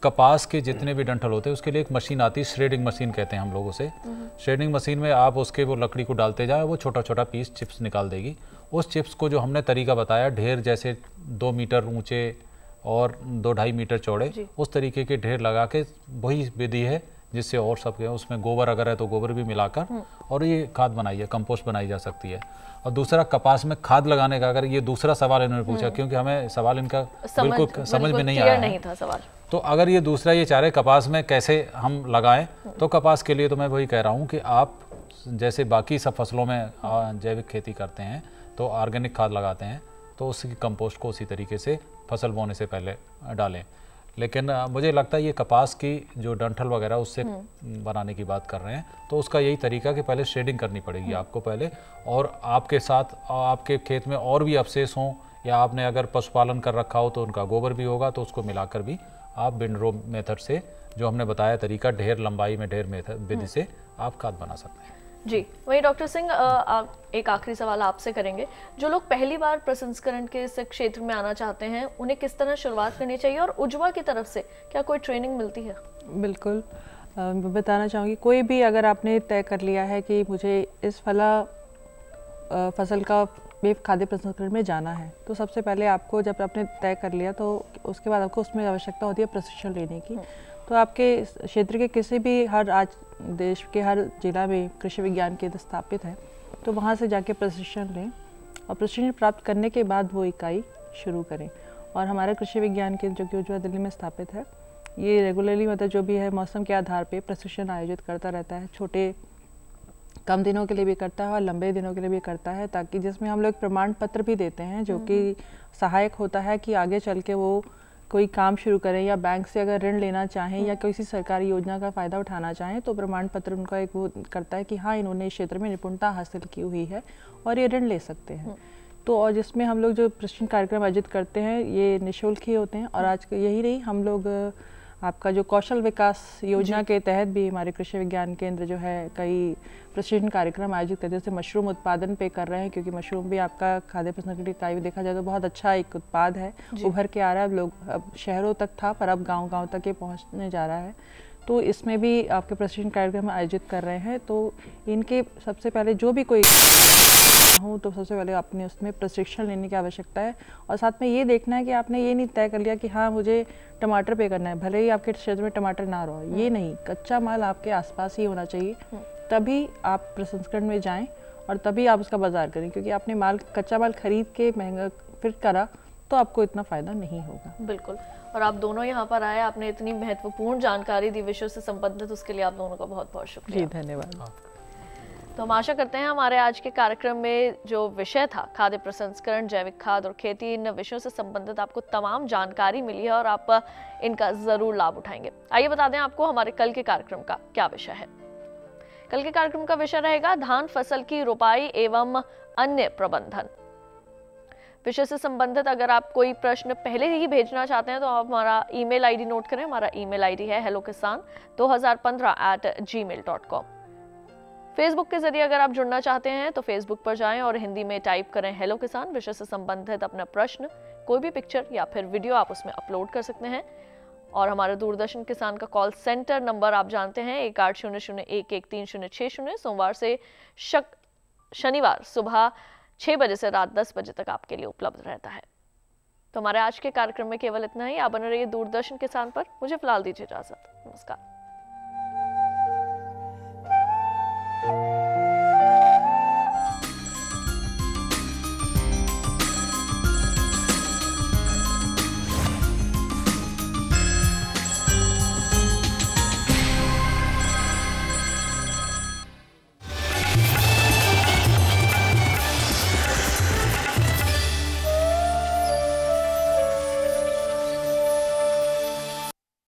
Speaker 2: कपास के जितने भी डंठल होते हैं उसके लिए एक मशीन आती है, श्रेडिंग मशीन कहते हैं हम लोग उसे। श्रेडिंग मशीन में आप उसके वो लकड़ी को डालते जाए, वो छोटा छोटा पीस चिप्स निकाल देगी। उस चिप्स को जो हमने तरीका बताया, ढेर जैसे 2 मीटर ऊंचे और 2-2.5 मीटर चौड़े, उस तरीके के ढेर लगा के, वही विधि है जिससे और सब उसमें गोबर अगर है तो गोबर भी मिलाकर और ये खाद बनाई है, कंपोस्ट बनाई जा सकती है। और दूसरा कपास में खाद लगाने का, अगर ये दूसरा सवाल इन्होंने पूछा क्योंकि हमें सवाल इनका बिल्कुल समझ में नहीं आया
Speaker 1: नहीं था सवाल।
Speaker 2: तो अगर ये दूसरा ये चाह रहे कपास में कैसे हम लगाएं, तो कपास के लिए तो मैं वही कह रहा हूँ कि आप जैसे बाकी सब फसलों में जैविक खेती करते हैं तो ऑर्गेनिक खाद लगाते हैं, तो उसकी कंपोस्ट को उसी तरीके से फसल बोने से पहले डालें। लेकिन मुझे लगता है ये कपास की जो डंठल वगैरह उससे बनाने की बात कर रहे हैं, तो उसका यही तरीका कि पहले शेडिंग करनी पड़ेगी आपको पहले, और आपके साथ आपके खेत में और भी अवशेष हों या आपने अगर पशुपालन कर रखा हो तो उनका गोबर भी होगा, तो उसको मिलाकर भी आप विंडरो मेथड से, जो हमने बताया तरीका, ढेर लंबाई में ढेर मेथड विधि से आप खाद बना सकते हैं।
Speaker 1: जी, वही डॉक्टर सिंह, एक आखिरी सवाल आपसे करेंगे। जो लोग पहली बार प्रसंस्करण के इस क्षेत्र में आना चाहते हैं, उन्हें किस तरह शुरुआत करनी चाहिए और उज्वा की तरफ से क्या कोई ट्रेनिंग मिलती है?
Speaker 5: बिल्कुल, मैं बताना चाहूँगी, कोई भी अगर आपने तय कर लिया है कि मुझे इस फसल का खाद्य प्रसंस्करण में जाना है, तो सबसे पहले आपको, जब आपने तय कर लिया तो उसके बाद आपको उसमें आवश्यकता होती है प्रशिक्षण लेने की। तो आपके क्षेत्र के किसी भी, आज देश के हर जिला में कृषि विज्ञान केंद्र स्थापित है, तो वहाँ से जाके प्रशिक्षण लें और प्रशिक्षण प्राप्त करने के बाद वो इकाई शुरू करें। और हमारा कृषि विज्ञान केंद्र जो कि उज्वा दिल्ली में स्थापित है, ये रेगुलरली मतलब जो भी है मौसम के आधार पे प्रशिक्षण आयोजित करता रहता है। छोटे कम दिनों के लिए भी करता है और लंबे दिनों के लिए भी करता है, ताकि जिसमें हम लोग प्रमाण पत्र भी देते हैं जो कि सहायक होता है कि आगे चल के वो कोई काम शुरू करें या बैंक से अगर ऋण लेना चाहें या किसी सरकारी योजना का फ़ायदा उठाना चाहें, तो प्रमाण पत्र उनका एक वो करता है कि हाँ, इन्होंने इस क्षेत्र में निपुणता हासिल की हुई है और ये ऋण ले सकते हैं। तो और जिसमें हम लोग जो प्रशिक्षण कार्यक्रम आयोजित करते हैं ये निःशुल्क ही होते हैं। और आज यही नहीं, हम लोग आपका जो कौशल विकास योजना के तहत भी हमारे कृषि विज्ञान केंद्र जो है कई प्रशिक्षण कार्यक्रम आयोजित करते हैं। जैसे मशरूम उत्पादन पे कर रहे हैं, क्योंकि मशरूम भी आपका खाद्य प्रसंस्करण इकाई में देखा जाए तो बहुत अच्छा एक उत्पाद है, उभर के आ रहा है। लोग अब शहरों तक था पर अब गांव-गांव तक ये पहुंचने जा रहा है। तो इसमें भी आपके प्रशिक्षण कार्यक्रम आयोजित कर रहे हैं। तो इनके सबसे पहले जो भी कोई हूँ तो सबसे पहले आपने उसमें प्रशिक्षण लेने की आवश्यकता है। और साथ में ये देखना है कि आपने ये नहीं तय कर लिया कि हाँ मुझे टमाटर पे करना है, भले ही आपके क्षेत्र में टमाटर ना रहो, ये नहीं, कच्चा माल आपके आसपास ही होना चाहिए, तभी आप प्रसंस्करण में जाएं और तभी आप उसका बाजार करें। क्योंकि आपने कच्चा माल खरीद के महंगा फिर करा तो आपको इतना फायदा नहीं होगा।
Speaker 1: बिल्कुल, और आप दोनों यहाँ पर आए, आपने इतनी महत्वपूर्ण जानकारी दी विषयों से संबंधित, उसके लिए आप दोनों का बहुत बहुत शुक्रिया।
Speaker 5: जी धन्यवाद।
Speaker 1: तो हम आशा करते हैं हमारे आज के कार्यक्रम में जो विषय था खाद्य प्रसंस्करण, जैविक खाद और खेती, इन विषयों से संबंधित आपको तमाम जानकारी मिली है और आप इनका जरूर लाभ उठाएंगे। आइए बता दें आपको हमारे कल के कार्यक्रम का क्या विषय है। कल के कार्यक्रम का विषय रहेगा धान फसल की रोपाई एवं अन्य प्रबंधन। विषय से संबंधित अगर आप कोई प्रश्न पहले ही भेजना चाहते हैं तो आप हमारा ईमेल आईडी नोट करें। हमारा ईमेल आईडी है hellokisan2015@gmail.com। फेसबुक के जरिए अगर आप जुड़ना चाहते हैं तो फेसबुक पर जाएं और हिंदी में टाइप करें हेलो किसान। विषय से संबंधित अपना प्रश्न, कोई भी पिक्चर या फिर वीडियो आप उसमें अपलोड कर सकते हैं। और हमारा दूरदर्शन किसान का कॉल सेंटर नंबर आप जानते हैं 1800113060, सोमवार से शनिवार सुबह 6 बजे से रात 10 बजे तक आपके लिए उपलब्ध रहता है। तो हमारे आज के कार्यक्रम में केवल इतना ही। आप बने रहिए दूरदर्शन किसान पर। मुझे फिलहाल दीजिए इजाजत। नमस्कार।